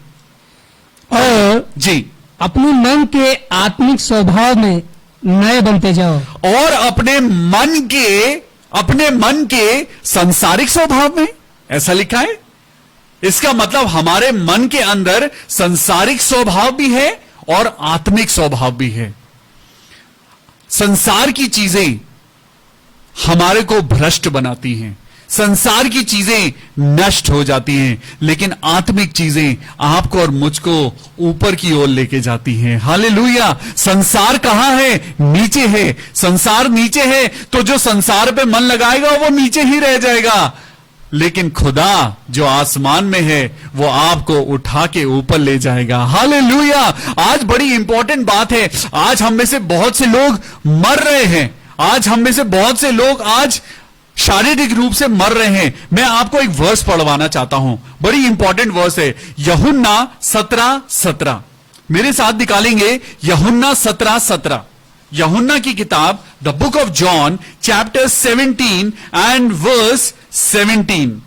[SPEAKER 2] और
[SPEAKER 1] जी,
[SPEAKER 2] अपने मन के आत्मिक स्वभाव में नए बनते जाओ।
[SPEAKER 1] और अपने मन के संसारिक स्वभाव में, ऐसा लिखा है। इसका मतलब हमारे मन के अंदर संसारिक स्वभाव भी है और आत्मिक स्वभाव भी है। संसार की चीजें हमारे को भ्रष्ट बनाती हैं, संसार की चीजें नष्ट हो जाती हैं, लेकिन आत्मिक चीजें आपको और मुझको ऊपर की ओर लेके जाती हैं। हालेलुया। संसार कहां है? नीचे है। संसार नीचे है तो जो संसार पे मन लगाएगा वो नीचे ही रह जाएगा, लेकिन खुदा जो आसमान में है वो आपको उठा के ऊपर ले जाएगा। हालेलुया। आज बड़ी इंपॉर्टेंट बात है। आज हम में से बहुत से लोग मर रहे हैं। आज हम में से बहुत से लोग आज शारीरिक रूप से मर रहे हैं। मैं आपको एक वर्स पढ़वाना चाहता हूं, बड़ी इंपॉर्टेंट वर्स है, यूहन्ना 17:17। मेरे साथ निकालेंगे यूहन्ना 17:17। यूहन्ना की किताब the book of John chapter 17 and verse 17।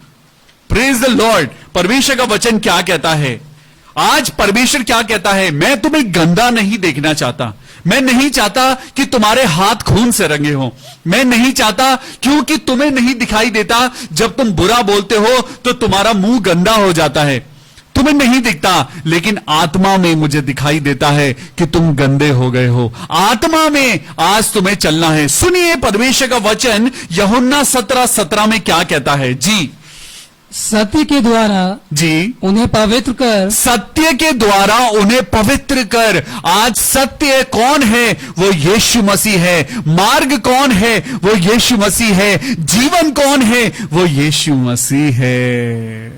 [SPEAKER 1] Praise the Lord. परमेश्वर का वचन क्या कहता है? आज परमेश्वर क्या कहता है? मैं तुम्हें गंदा नहीं देखना चाहता। मैं नहीं चाहता कि तुम्हारे हाथ खून से रंगे हो। मैं नहीं चाहता, क्योंकि तुम्हें नहीं दिखाई देता। जब तुम बुरा बोलते हो तो तुम्हारा मुंह गंदा हो जाता है, तुम्हें नहीं दिखता, लेकिन आत्मा में मुझे दिखाई देता है कि तुम गंदे हो गए हो। आत्मा में आज तुम्हें चलना है। सुनिए परमेश्वर का वचन यूहन्ना 17:17 में क्या कहता है। जी,
[SPEAKER 2] सत्य के द्वारा
[SPEAKER 1] जी,
[SPEAKER 2] उन्हें पवित्र कर।
[SPEAKER 1] सत्य के द्वारा उन्हें पवित्र कर। आज सत्य कौन है? वो यीशु मसीह है। मार्ग कौन है? वो यीशु मसीह है। जीवन कौन है? वो यीशु मसीह है।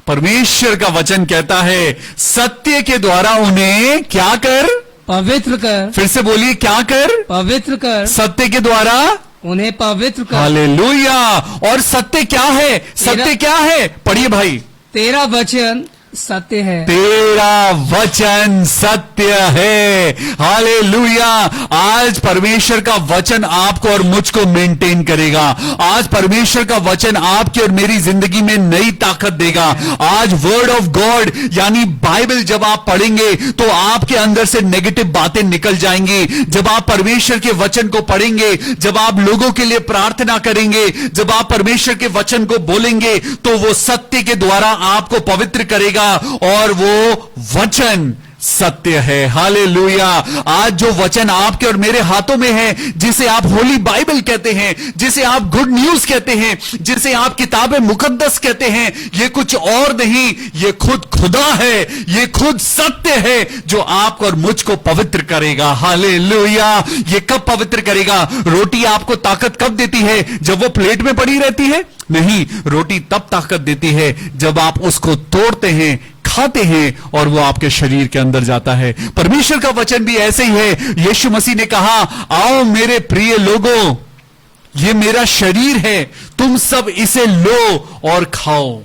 [SPEAKER 1] परमेश्वर का वचन कहता है सत्य के द्वारा उन्हें क्या कर?
[SPEAKER 2] पवित्र कर।
[SPEAKER 1] फिर से बोलिए, क्या कर?
[SPEAKER 2] पवित्र कर।
[SPEAKER 1] सत्य के द्वारा
[SPEAKER 2] उन्हें पवित्र कर।
[SPEAKER 1] हालेलुया। और सत्य क्या है? सत्य क्या है? पढ़िए भाई।
[SPEAKER 2] तेरा वचन सत्य है।
[SPEAKER 1] तेरा वचन सत्य है। हालेलुया। आज परमेश्वर का वचन आपको और मुझको मेंटेन करेगा। आज परमेश्वर का वचन आपकी और मेरी जिंदगी में नई ताकत देगा। आज वर्ड ऑफ गॉड यानी बाइबल जब आप पढ़ेंगे तो आपके अंदर से नेगेटिव बातें निकल जाएंगी। जब आप परमेश्वर के वचन को पढ़ेंगे, जब आप लोगों के लिए प्रार्थना करेंगे, जब आप परमेश्वर के वचन को बोलेंगे, तो वो सत्य के द्वारा आपको पवित्र करेगा, और वो वचन सत्य है। हालेलुया। आज जो वचन आपके और मेरे हाथों में है, जिसे आप होली बाइबल कहते हैं, जिसे आप गुड न्यूज कहते हैं, जिसे आप किताब मुकद्दस कहते हैं, ये कुछ और नहीं, ये खुद खुदा है, ये खुद सत्य है जो आपको और मुझको पवित्र करेगा। हालेलुया। ये कब पवित्र करेगा? रोटी आपको ताकत कब देती है? जब वो प्लेट में पड़ी रहती है? नहीं, रोटी तब ताकत देती है जब आप उसको तोड़ते हैं, खाते हैं, और वो आपके शरीर के अंदर जाता है। परमेश्वर का वचन भी ऐसे ही है। यीशु मसीह ने कहा, आओ मेरे प्रिय लोगों, ये मेरा शरीर है, तुम सब इसे लो और खाओ।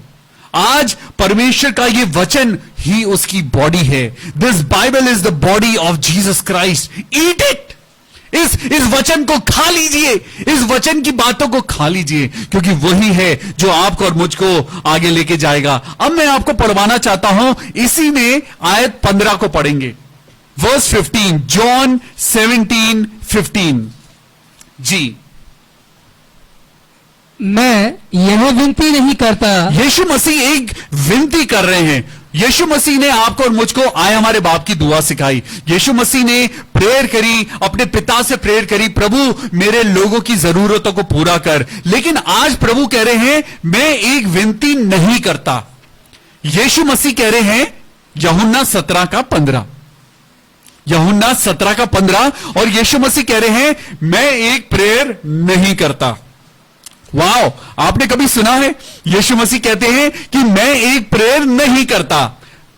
[SPEAKER 1] आज परमेश्वर का ये वचन ही उसकी बॉडी है। This Bible is the body of Jesus Christ. Eat it. इस वचन को खा लीजिए, इस वचन की बातों को खा लीजिए, क्योंकि वही है जो आपको और मुझको आगे लेके जाएगा। अब मैं आपको पढ़वाना चाहता हूं, इसी में आयत 15 को पढ़ेंगे, वर्स 15, जॉन 17:15। जी,
[SPEAKER 2] मैं यह विनती नहीं करता।
[SPEAKER 1] यीशु मसीह एक विनती कर रहे हैं। यीशु मसीह ने आपको और मुझको आए हमारे बाप की दुआ सिखाई। यीशु मसीह ने प्रेयर करी, अपने पिता से प्रेयर करी, प्रभु मेरे लोगों की जरूरतों को पूरा कर। लेकिन आज प्रभु कह रहे हैं मैं एक विनती नहीं करता। यीशु मसीह कह रहे हैं यूहन्ना 17:15, यूहन्ना 17:15, और यीशु मसीह कह रहे हैं मैं एक प्रेयर नहीं करता। वाओ, आपने कभी सुना है यीशु मसीह कहते हैं कि मैं एक प्रेयर नहीं करता,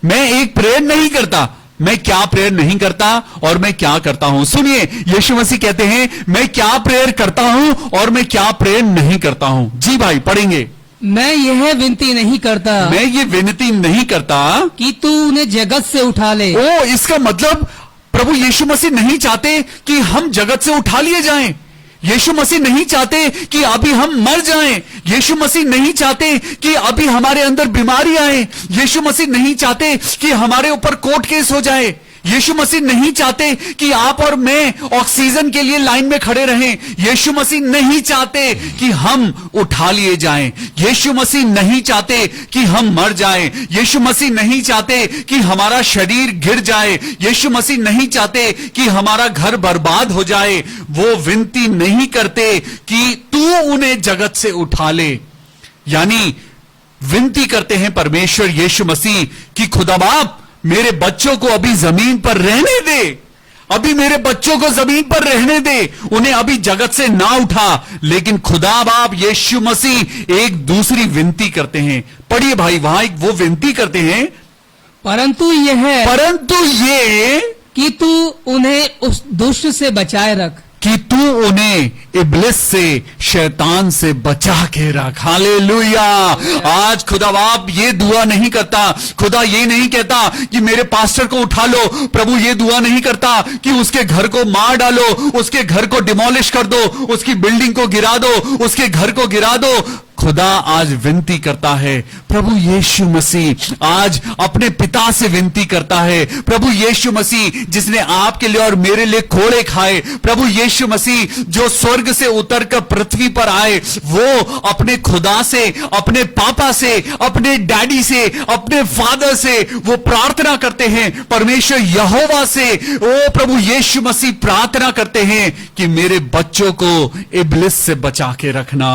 [SPEAKER 1] मैं एक प्रेयर नहीं करता। मैं क्या प्रेयर नहीं करता और मैं क्या करता हूं? सुनिए, यीशु मसीह कहते हैं मैं क्या प्रेयर करता हूं और मैं क्या प्रेयर नहीं करता हूं। जी भाई, पढ़ेंगे।
[SPEAKER 2] मैं यह विनती नहीं करता
[SPEAKER 1] मैं ये विनती नहीं करता
[SPEAKER 2] कि तू उन्हें जगत से उठा ले।
[SPEAKER 1] ओ, इसका मतलब प्रभु यीशु मसीह नहीं चाहते कि हम जगत से उठा लिए जाएं। यीशु मसीह नहीं चाहते कि अभी हम मर जाएं। यीशु मसीह नहीं चाहते कि अभी हमारे अंदर बीमारी आए। यीशु मसीह नहीं चाहते कि हमारे ऊपर कोर्ट केस हो जाए। यीशु मसीह नहीं चाहते कि आप और मैं ऑक्सीजन के लिए लाइन में खड़े रहें। यीशु मसीह नहीं चाहते कि हम उठा लिए जाएं। यीशु मसीह नहीं चाहते कि हम मर जाएं। यीशु मसीह नहीं चाहते कि हमारा शरीर गिर जाए। यीशु मसीह नहीं चाहते कि हमारा घर बर्बाद हो जाए। वो विनती नहीं करते कि तू उन्हें जगत से उठा ले, यानी विनती करते हैं परमेश्वर यीशु मसीह कि खुदा बाप मेरे बच्चों को अभी जमीन पर रहने दे, अभी मेरे बच्चों को जमीन पर रहने दे, उन्हें अभी जगत से ना उठा। लेकिन खुदा बाप यीशु मसीह एक दूसरी विनती करते हैं। पढ़िए भाई, वहां एक वो विनती करते हैं,
[SPEAKER 2] परंतु ये कि तू उन्हें उस दुष्ट से बचाए रख,
[SPEAKER 1] कि तू उन्हें इब्लिस से, शैतान से बचा के रख। हालेलुया। आज खुदा बाप ये दुआ नहीं करता, खुदा ये नहीं कहता कि मेरे पास्टर को उठा लो। प्रभु ये दुआ नहीं करता कि उसके घर को मार डालो, उसके घर को डिमोलिश कर दो, उसकी बिल्डिंग को गिरा दो, उसके घर को गिरा दो। खुदा आज विनती करता है, प्रभु यीशु मसीह आज अपने पिता से विनती करता है। प्रभु यीशु मसीह जिसने आपके लिए और मेरे लिए कोड़े खाए, प्रभु यीशु मसीह जो स्वर्ग से उतरकर पृथ्वी पर आए, वो अपने खुदा से, अपने पापा से, अपने डैडी से, अपने फादर से वो प्रार्थना करते हैं, परमेश्वर यहोवा से। ओ प्रभु यीशु मसीह प्रार्थना करते हैं कि मेरे बच्चों को इब्लिस से बचा के रखना,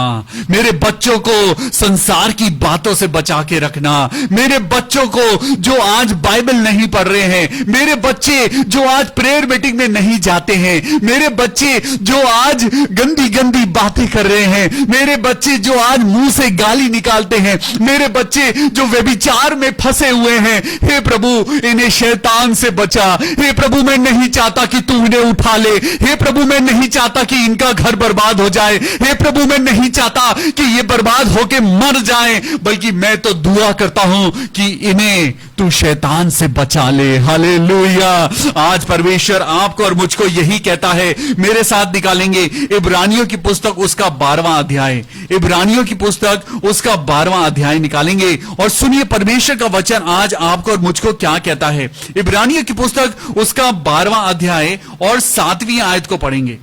[SPEAKER 1] मेरे बच्चों को संसार की बातों से बचा के रखना, मेरे बच्चों को जो आज बाइबल नहीं पढ़ रहे हैं, मेरे बच्चे जो आज प्रेयर मीटिंग में नहीं जाते हैं, मेरे बच्चे जो आज गंदी गंदी बातें कर रहे हैं, मेरे बच्चे जो आज मुंह से गाली निकालते हैं, मेरे बच्चे जो व्यभिचार में फंसे हुए हैं, हे प्रभु इन्हें शैतान से बचा। हे प्रभु मैं नहीं चाहता कि तू इन्हें उठा ले। हे प्रभु मैं नहीं चाहता कि इनका घर बर्बाद हो जाए। हे प्रभु मैं नहीं चाहता कि ये बर्बाद होके मर जाएं, बल्कि मैं तो दुआ करता हूं कि इन्हें तू शैतान से बचा ले। हालेलुया। आज परमेश्वर आपको और मुझको यही कहता है। मेरे साथ निकालेंगे इब्रानियों की पुस्तक उसका 12वां अध्याय, इब्रानियों की पुस्तक उसका 12वां अध्याय निकालेंगे और सुनिए परमेश्वर का वचन आज आपको और मुझको क्या कहता है। इब्रानियों की पुस्तक उसका 12वां अध्याय और 7वीं आयत को पढ़ेंगे।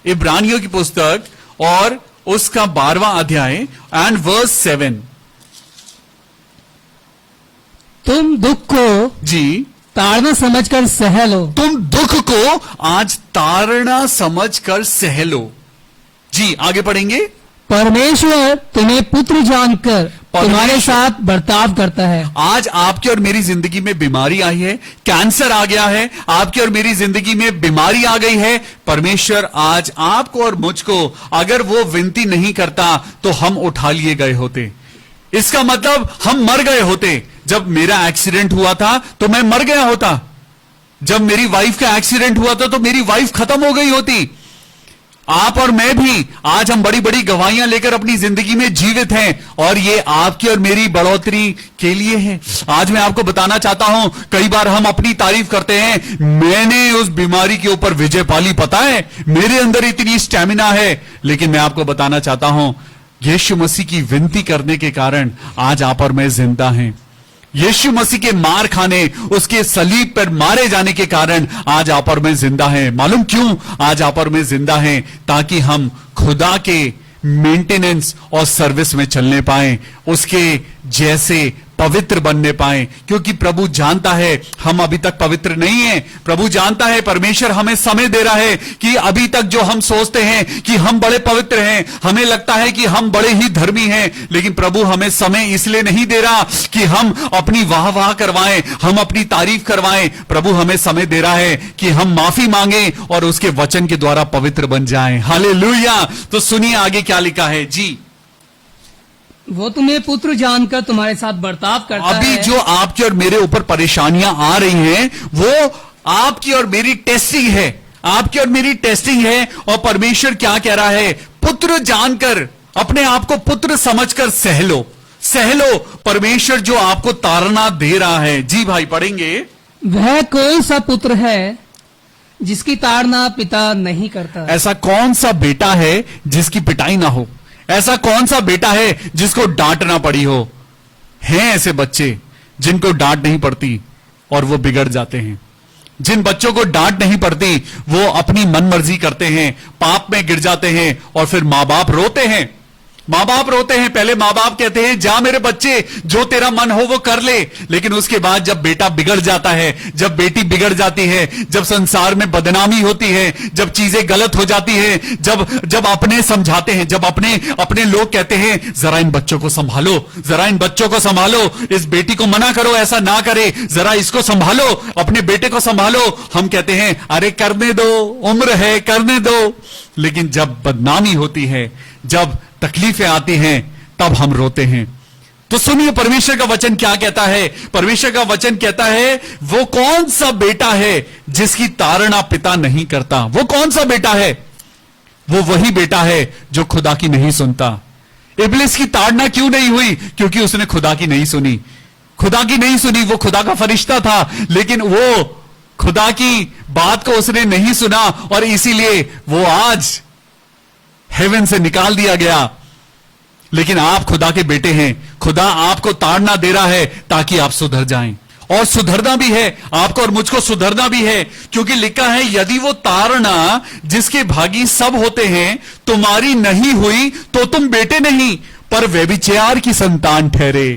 [SPEAKER 1] इब्रानियों की पुस्तक और उसका 12वां अध्याय एंड वर्स 7।
[SPEAKER 2] तुम दुख को
[SPEAKER 1] जी
[SPEAKER 2] ताड़ना समझकर सह लो।
[SPEAKER 1] तुम दुख को आज ताड़ना समझकर सह लो। जी आगे पढ़ेंगे।
[SPEAKER 2] परमेश्वर तुम्हें पुत्र जानकर तुम्हारे साथ बर्ताव करता है।
[SPEAKER 1] आज आपकी और मेरी जिंदगी में बीमारी आई है, कैंसर आ गया है, आपकी और मेरी जिंदगी में बीमारी आ गई है। परमेश्वर आज आपको और मुझको अगर वो विनती नहीं करता तो हम उठा लिए गए होते। इसका मतलब हम मर गए होते। जब मेरा एक्सीडेंट हुआ था तो मैं मर गया होता। जब मेरी वाइफ का एक्सीडेंट हुआ था तो मेरी वाइफ खत्म हो गई होती। आप और मैं भी आज हम बड़ी बड़ी गवाहियां लेकर अपनी जिंदगी में जीवित हैं और ये आपकी और मेरी बढ़ोतरी के लिए है। आज मैं आपको बताना चाहता हूं, कई बार हम अपनी तारीफ करते हैं, मैंने उस बीमारी के ऊपर विजय पाली, पता है मेरे अंदर इतनी स्टैमिना है। लेकिन मैं आपको बताना चाहता हूं, यीशु मसीह की विनती करने के कारण आज आप और मैं जिंदा हैं। यीशु मसीह के मार खाने, उसके सलीब पर मारे जाने के कारण आज आप और मैं जिंदा हैं। मालूम क्यों आज आप और मैं जिंदा हैं? ताकि हम खुदा के मेंटेनेंस और सर्विस में चलने पाएं, उसके जैसे पवित्र बनने पाए, क्योंकि प्रभु जानता है हम अभी तक पवित्र नहीं हैं। प्रभु जानता है, परमेश्वर हमें समय दे रहा है कि अभी तक जो हम सोचते हैं कि हम बड़े पवित्र हैं, हमें लगता है कि हम बड़े ही धर्मी हैं, लेकिन प्रभु हमें समय इसलिए नहीं दे रहा कि हम अपनी वाह वाह करवाएं, हम अपनी तारीफ करवाएं। प्रभु हमें समय दे रहा है कि हम माफी मांगे और उसके वचन के द्वारा पवित्र बन जाएं। हालेलुया। तो सुनिए आगे क्या लिखा है जी।
[SPEAKER 2] वो तुम्हें पुत्र जानकर तुम्हारे साथ बर्ताव करता
[SPEAKER 1] अभी
[SPEAKER 2] है।
[SPEAKER 1] जो आपकी और मेरे ऊपर परेशानियां आ रही हैं, वो आपकी और मेरी टेस्टिंग है, आपकी और मेरी टेस्टिंग है। और परमेश्वर क्या कह रहा है, पुत्र जानकर, अपने आप को पुत्र समझकर सह लो, सह लो। परमेश्वर जो आपको ताड़ना दे रहा है। जी भाई, पढ़ेंगे।
[SPEAKER 2] वह कौन सा पुत्र है जिसकी ताड़ना पिता नहीं करता?
[SPEAKER 1] ऐसा कौन सा बेटा है जिसकी पिटाई ना हो? ऐसा कौन सा बेटा है जिसको डांट ना पड़ी हो? हैं ऐसे बच्चे जिनको डांट नहीं पड़ती और वो बिगड़ जाते हैं। जिन बच्चों को डांट नहीं पड़ती वो अपनी मनमर्जी करते हैं, पाप में गिर जाते हैं और फिर मां बाप रोते हैं। मां बाप रोते हैं। पहले मां बाप कहते हैं जा मेरे बच्चे, जो तेरा मन हो वो कर ले। लेकिन उसके बाद जब बेटा बिगड़ जाता है, जब बेटी बिगड़ जाती है, जब संसार में बदनामी होती है, जब चीजें गलत हो जाती है, जब अपने समझाते हैं, जब अपने लोग कहते हैं जरा इन बच्चों को संभालो, जरा इन बच्चों को संभालो, इस बेटी को मना करो ऐसा ना करे, जरा इसको संभालो, अपने बेटे को संभालो। हम कहते हैं अरे करने दो, उम्र है, करने दो। लेकिन जब बदनामी होती है, जब तकलीफें आती हैं, तब हम रोते हैं। तो सुनिए परमेश्वर का वचन क्या कहता है। परमेश्वर का वचन कहता है वो कौन सा बेटा है जिसकी ताड़ना पिता नहीं करता। वो कौन सा बेटा है? वो वही बेटा है जो खुदा की नहीं सुनता। इब्लिस की ताड़ना क्यों नहीं हुई? क्योंकि उसने खुदा की नहीं सुनी। खुदा की नहीं सुनी। वो खुदा का फरिश्ता था, लेकिन वो खुदा की बात को उसने नहीं सुना और इसीलिए वो आज हेवन से निकाल दिया गया। लेकिन आप खुदा के बेटे हैं। खुदा आपको ताड़ना दे रहा है ताकि आप सुधर जाएं, और सुधरना भी है, आपको और मुझको सुधरना भी है। क्योंकि लिखा है यदि वो ताड़ना जिसके भागी सब होते हैं तुम्हारी नहीं हुई तो तुम बेटे नहीं पर व्यभिचार की संतान ठहरे।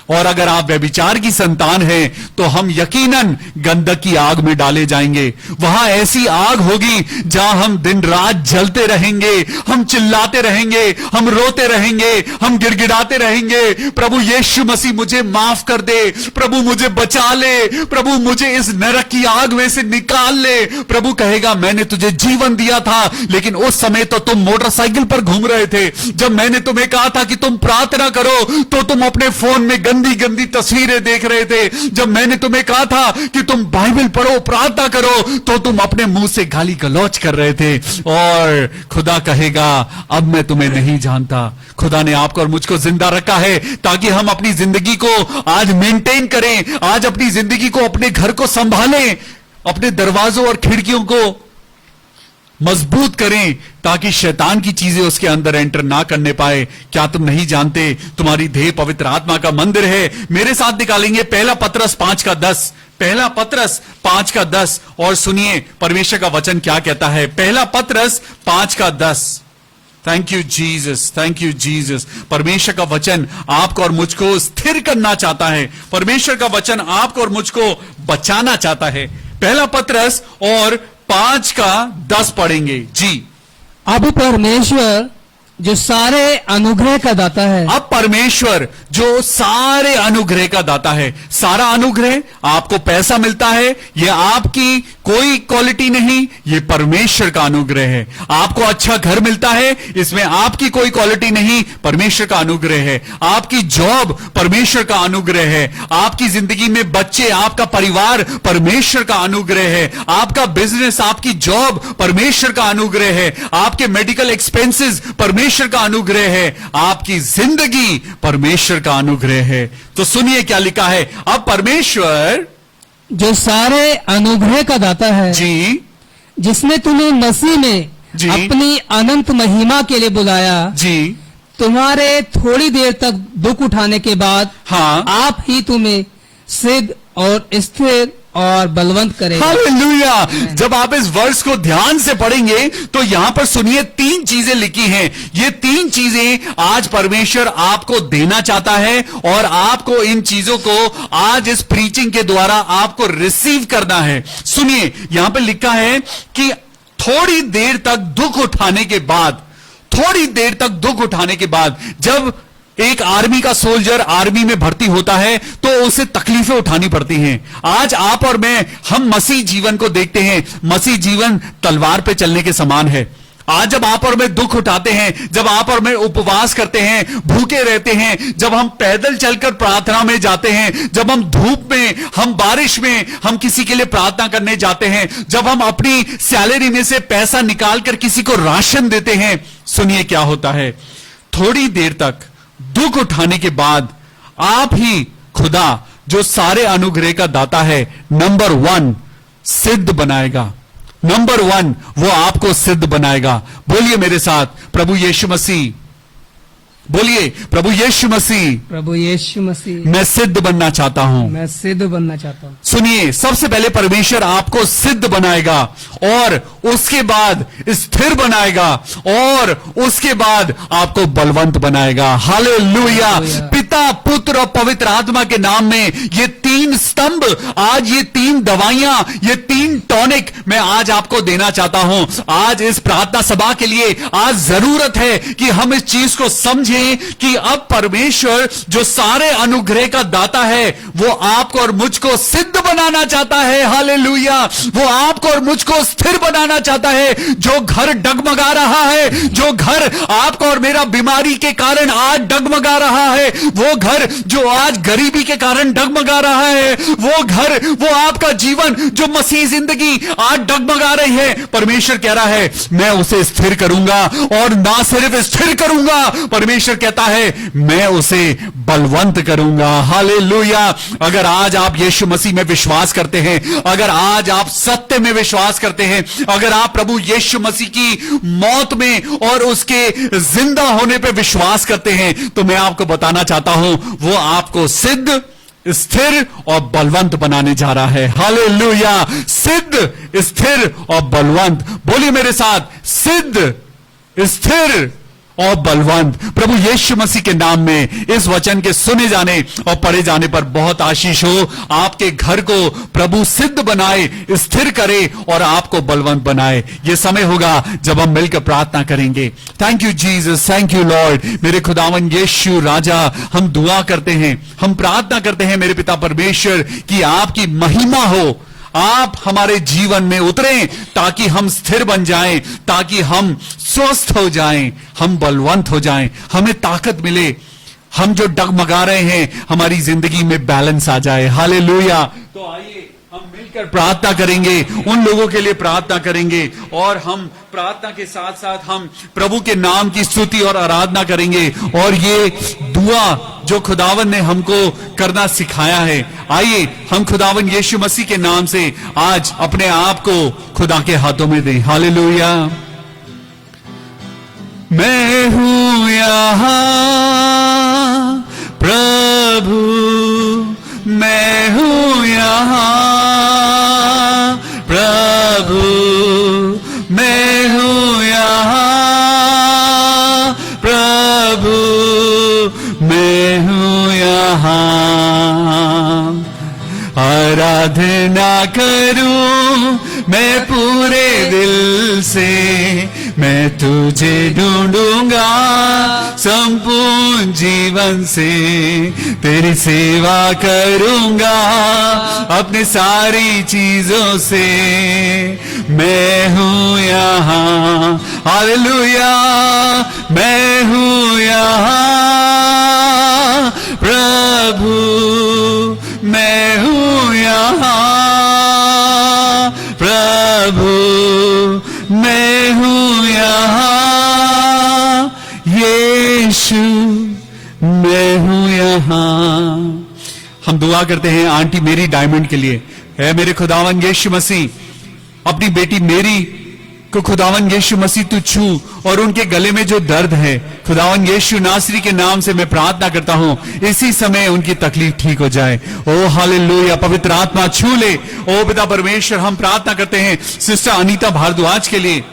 [SPEAKER 1] और अगर आप व्यभिचार की संतान हैं तो हम यकीनन गंधक की आग में डाले जाएंगे। वहां ऐसी आग होगी जहां हम दिन रात जलते रहेंगे, हम चिल्लाते रहेंगे, हम रोते रहेंगे, हम गिड़गिड़ाते रहेंगे, प्रभु यीशु मसीह मुझे माफ कर दे, प्रभु मुझे बचा ले, प्रभु मुझे इस नरक की आग में से निकाल ले। प्रभु कहेगा मैंने तुझे जीवन दिया था, लेकिन उस समय तो तुम मोटरसाइकिल पर घूम रहे थे। जब मैंने तुम्हें कहा था कि तुम प्रार्थना करो तो तुम अपने फोन में गंदी गंदी तस्वीरें देख रहे थे। जब मैंने तुम्हें कहा था कि तुम बाइबल पढ़ो, प्रार्थना करो, तो तुम अपने मुंह से गाली गलौज कर रहे थे। और खुदा कहेगा अब मैं तुम्हें नहीं जानता। खुदा ने आपको और मुझको जिंदा रखा है ताकि हम अपनी जिंदगी को आज मेंटेन करें, आज अपनी जिंदगी को, अपने घर को संभालें, अपने दरवाजों और खिड़कियों को मजबूत करें ताकि शैतान की चीजें उसके अंदर एंटर ना करने पाए। क्या तुम नहीं जानते तुम्हारी देह पवित्र आत्मा का मंदिर है? मेरे साथ निकालेंगे पहला पतरस 5:10। पहला पतरस 5:10 और सुनिए परमेश्वर का वचन क्या कहता है। पहला पतरस 5:10। Thank you Jesus, thank you Jesus. परमेश्वर का वचन आपको और मुझको स्थिर करना चाहता है। परमेश्वर का वचन आपको और मुझको बचाना चाहता है। पहला पतरस और 5:10 पढ़ेंगे जी।
[SPEAKER 2] अब परमेश्वर जो सारे अनुग्रह का दाता है।
[SPEAKER 1] अब परमेश्वर जो सारे अनुग्रह का दाता है, सारा अनुग्रह, आपको पैसा मिलता है, ये आपकी कोई क्वालिटी नहीं, ये परमेश्वर का अनुग्रह है। आपको अच्छा घर मिलता है, इसमें आपकी कोई क्वालिटी नहीं, परमेश्वर का अनुग्रह है। आपकी जॉब परमेश्वर का अनुग्रह है। आपकी जिंदगी में बच्चे, आपका परिवार परमेश्वर का अनुग्रह है। आपका बिजनेस, आपकी जॉब परमेश्वर का अनुग्रह है। आपके मेडिकल एक्सपेंसेस परमेश्वर का अनुग्रह है। आपकी जिंदगी परमेश्वर का अनुग्रह है। तो सुनिए क्या लिखा है। अब परमेश्वर
[SPEAKER 2] जो सारे अनुग्रह का दाता है
[SPEAKER 1] जी,
[SPEAKER 2] जिसने तुम्हें मसीह में
[SPEAKER 1] जी,
[SPEAKER 2] अपनी अनंत महिमा के लिए बुलाया
[SPEAKER 1] जी,
[SPEAKER 2] तुम्हारे थोड़ी देर तक दुख उठाने के बाद
[SPEAKER 1] हाँ,
[SPEAKER 2] आप ही तुम्हें सिद्ध और स्थिर और बलवंत करेगा।
[SPEAKER 1] हालेलुया। जब आप इस वर्ष को ध्यान से पढ़ेंगे तो यहां पर सुनिए 3 चीजें लिखी हैं। ये 3 चीजें आज परमेश्वर आपको देना चाहता है और आपको इन चीजों को आज इस प्रीचिंग के द्वारा आपको रिसीव करना है। सुनिए, यहां पर लिखा है कि थोड़ी देर तक दुख उठाने के बाद, थोड़ी देर तक दुख उठाने के बाद, जब एक आर्मी का सोल्जर आर्मी में भर्ती होता है तो उसे तकलीफें उठानी पड़ती हैं। आज आप और मैं, हम मसीह जीवन को देखते हैं। मसीह जीवन तलवार पे चलने के समान है। आज जब आप और मैं दुख उठाते हैं, जब आप और मैं उपवास करते हैं, भूखे रहते हैं, जब हम पैदल चलकर प्रार्थना में जाते हैं, जब हम धूप में, हम बारिश में, हम किसी के लिए प्रार्थना करने जाते हैं, जब हम अपनी सैलरी में से पैसा निकालकर किसी को राशन देते हैं, सुनिए क्या होता है। थोड़ी देर तक दुख उठाने के बाद आप ही खुदा जो सारे अनुग्रह का दाता है, नंबर 1 सिद्ध बनाएगा। नंबर 1 वो आपको सिद्ध बनाएगा। बोलिए मेरे साथ, प्रभु यीशु मसीह। बोलिए, प्रभु यीशु मसीह,
[SPEAKER 2] प्रभु यीशु मसीह,
[SPEAKER 1] मैं सिद्ध बनना चाहता हूं।
[SPEAKER 2] मैं सिद्ध बनना चाहता हूं।
[SPEAKER 1] सुनिए, सबसे पहले परमेश्वर आपको सिद्ध बनाएगा और उसके बाद स्थिर बनाएगा और उसके बाद आपको बलवंत बनाएगा। हालेलुया। पिता, पुत्र और पवित्र आत्मा के नाम में ये 3 स्तंभ, आज ये 3 दवाइयां, ये 3 टॉनिक मैं आज आपको देना चाहता हूं। आज इस प्रार्थना सभा के लिए आज जरूरत है कि हम इस चीज को समझें कि अब परमेश्वर जो सारे अनुग्रह का दाता है वो आपको और मुझको सिद्ध बनाना चाहता है। हालेलुया। वो आपको और मुझको स्थिर बनाना चाहता है। जो घर डगमगा रहा है, जो घर आपको और मेरा बीमारी के कारण आज डगमगा रहा है, वो घर जो आज गरीबी के कारण डगमगा रहा है, वो घर, वो आपका जीवन जो मसीह जिंदगी आज डगमगा रही है, परमेश्वर कह रहा है मैं उसे स्थिर करूंगा। और ना सिर्फ स्थिर करूंगा, परमेश्वर कहता है मैं उसे बलवंत करूंगा। हालेलुया। अगर आज आप यीशु मसीह में विश्वास करते हैं, अगर आज आप सत्य में विश्वास करते हैं, अगर आप प्रभु यीशु मसीह की मौत में और उसके जिंदा होने पे विश्वास करते हैं, तो मैं आपको बताना चाहता हूं वो आपको सिद्ध, स्थिर और बलवंत बनाने जा रहा है। हालेलुया। सिद्ध, स्थिर और बलवंत। बोलिए मेरे साथ, सिद्ध, स्थिर और बलवंत। प्रभु यीशु मसीह के नाम में इस वचन के सुने जाने और पढ़े जाने पर बहुत आशीष हो। आपके घर को प्रभु सिद्ध बनाए, स्थिर करे और आपको बलवंत बनाए। यह समय होगा जब हम मिलकर प्रार्थना करेंगे। Thank you Jesus, thank you Lord. मेरे खुदावन यीशु राजा, हम दुआ करते हैं, हम प्रार्थना करते हैं मेरे पिता परमेश्वर कि आपकी महिमा हो, आप हमारे जीवन में उतरें ताकि हम स्थिर बन जाएं, ताकि हम स्वस्थ हो जाएं, हम बलवंत हो जाएं, हमें ताकत मिले, हम जो डगमगा रहे हैं हमारी जिंदगी में बैलेंस आ जाए। हालेलुया। तो आइए हम मिलकर प्रार्थना करेंगे, उन लोगों के लिए प्रार्थना करेंगे और हम प्रार्थना के साथ साथ हम प्रभु के नाम की स्तुति और आराधना करेंगे और ये दुआ जो खुदावन ने हमको करना सिखाया है, आइए हम खुदावन यीशु मसीह के नाम से आज अपने आप को खुदा के हाथों में दें। हालेलुया। मैं हूं यहां प्रभु, मैं हूं यहां प्रभु, मैं हूं यहां प्रभु, मैं हूं यहां। आराधना करूं मैं पूरे दिल से, मैं तुझे ढूंढूंगा संपूर्ण जीवन से, तेरी सेवा करूंगा अपनी सारी चीजों से। मैं हूं यहां, हालेलुया, मैं हूं यहां प्रभु, मैं हूं यहां प्रभु, मैं हूं यहां यीशु, मैं हूं यहां। हम दुआ करते हैं आंटी मेरी डायमंड के लिए। है मेरे खुदावन यीशु मसीह, अपनी बेटी मेरी को खुदावन यीशु मसीह तू छू, और उनके गले में जो दर्द है खुदावन यीशु नासरी के नाम से मैं प्रार्थना करता हूं इसी समय उनकी तकलीफ ठीक हो जाए। ओ हालेलुया, पवित्र आत्मा छू ले। ओ पिता परमेश्वर, हम प्रार्थना करते हैं सिस्टर अनीता भारद्वाज के लिए,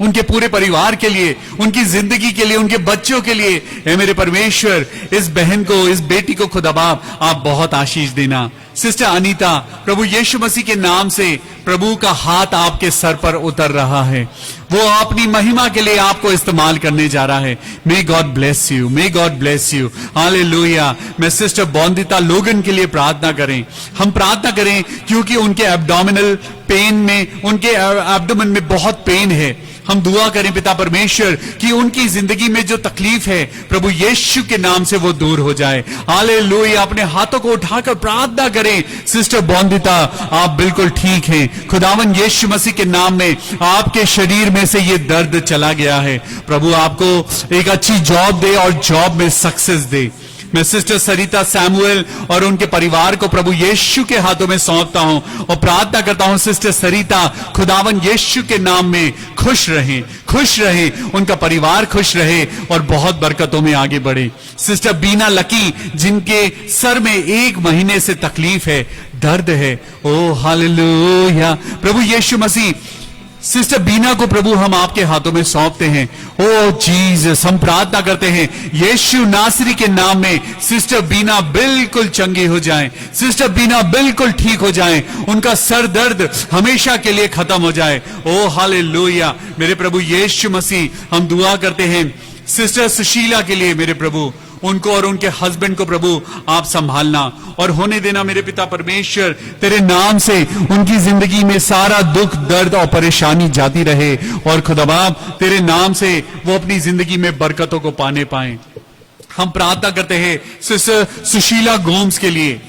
[SPEAKER 1] उनके पूरे परिवार के लिए, उनकी जिंदगी के लिए, उनके बच्चों के लिए। हे मेरे परमेश्वर, इस बहन को, इस बेटी को खुदा बाप आप बहुत आशीष देना। सिस्टर अनीता, प्रभु यीशु मसीह के नाम से प्रभु का हाथ आपके सर पर उतर रहा है, वो अपनी महिमा के लिए आपको इस्तेमाल करने जा रहा है। मे God bless you, may God bless you, hallelujah. मैं सिस्टर बॉन्दिता लोगन के लिए प्रार्थना करें, हम प्रार्थना करें क्योंकि उनके एब्डोमिनल पेन में, उनके एब्डोमेन में बहुत पेन है। हम दुआ करें पिता परमेश्वर कि उनकी जिंदगी में जो तकलीफ है प्रभु यीशु के नाम से वो दूर हो जाए। हालेलुया। अपने हाथों को उठाकर प्रार्थना करें, सिस्टर बॉन्दिता आप बिल्कुल ठीक हैं। खुदावन यीशु मसीह के नाम में आपके शरीर में से ये दर्द चला गया है। प्रभु आपको एक अच्छी जॉब दे और जॉब में सक्सेस दे। मैं सिस्टर सरिता सैमुअल और उनके परिवार को प्रभु यीशु के हाथों में सौंपता हूं और प्रार्थना करता हूं सिस्टर सरिता खुदावन यीशु के नाम में खुश रहें, खुश रहें, उनका परिवार खुश रहे और बहुत बरकतों में आगे बढ़े। सिस्टर बीना लकी, जिनके सर में 1 महीने से तकलीफ है, दर्द है, ओ हालेलुया। प्रभु यीशु मसीह, सिस्टर बीना को प्रभु हम आपके हाथों में सौंपते हैं। ओ जीसस, हम प्रार्थना करते हैं यीशु नासरी के नाम में सिस्टर बीना बिल्कुल चंगी हो जाएं, सिस्टर बीना बिल्कुल ठीक हो जाएं, उनका सर दर्द हमेशा के लिए खत्म हो जाए। ओ हालेलुया। मेरे प्रभु यीशु मसीह, हम दुआ करते हैं सिस्टर सुशीला के लिए। मेरे प्रभु, उनको और उनके हस्बैंड को प्रभु आप संभालना और होने देना। मेरे पिता परमेश्वर, तेरे नाम से उनकी जिंदगी में सारा दुख, दर्द और परेशानी जाती रहे और खुदा बाप तेरे नाम से वो अपनी जिंदगी में बरकतों को पाने पाए। हम प्रार्थना करते हैं सिस्टर सुशीला गोम्स के लिए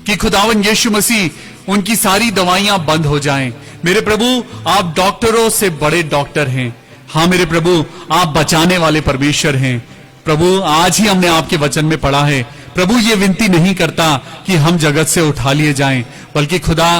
[SPEAKER 1] कि खुदावन यीशु मसीह उनकी सारी दवाइयां बंद हो जाएं। मेरे प्रभु, आप डॉक्टरों से बड़े डॉक्टर हैं। हाँ मेरे प्रभु, आप बचाने वाले परमेश्वर हैं। प्रभु, आज ही हमने आपके वचन में पढ़ा है, प्रभु ये विनती नहीं करता कि हम जगत से उठा लिए जाएं, बल्कि खुदा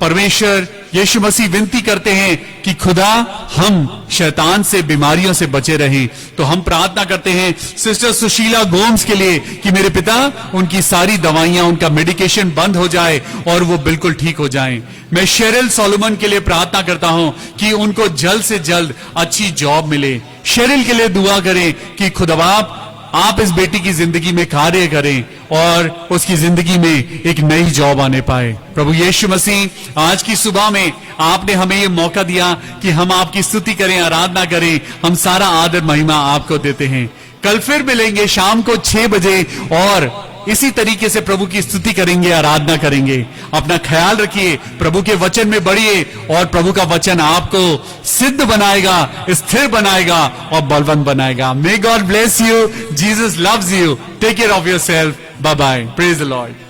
[SPEAKER 1] परमेश्वर यीशु मसीह विनती करते हैं कि खुदा हम शैतान से, बीमारियों से बचे रहें। तो हम प्रार्थना करते हैं सिस्टर सुशीला गोम्स के लिए कि मेरे पिता, उनकी सारी दवाइयां, उनका मेडिकेशन बंद हो जाए और वो बिल्कुल ठीक हो जाएं। मैं शेरिल सोलोमन के लिए प्रार्थना करता हूं कि उनको जल्द से जल्द अच्छी जॉब मिले। शेरिल के लिए दुआ करें कि खुदा बाप आप इस बेटी की जिंदगी में कार्य करें और उसकी जिंदगी में एक नई जॉब आने पाए। प्रभु यीशु मसीह, आज की सुबह में आपने हमें ये मौका दिया कि हम आपकी स्तुति करें, आराधना करें। हम सारा आदर महिमा आपको देते हैं। कल फिर मिलेंगे शाम को 6 बजे और इसी तरीके से प्रभु की स्तुति करेंगे, आराधना करेंगे। अपना ख्याल रखिए, प्रभु के वचन में बढ़िए और प्रभु का वचन आपको सिद्ध बनाएगा, स्थिर बनाएगा और बलवंत बनाएगा। May God bless you. Jesus loves you. Take care of yourself. Bye bye. Praise the Lord.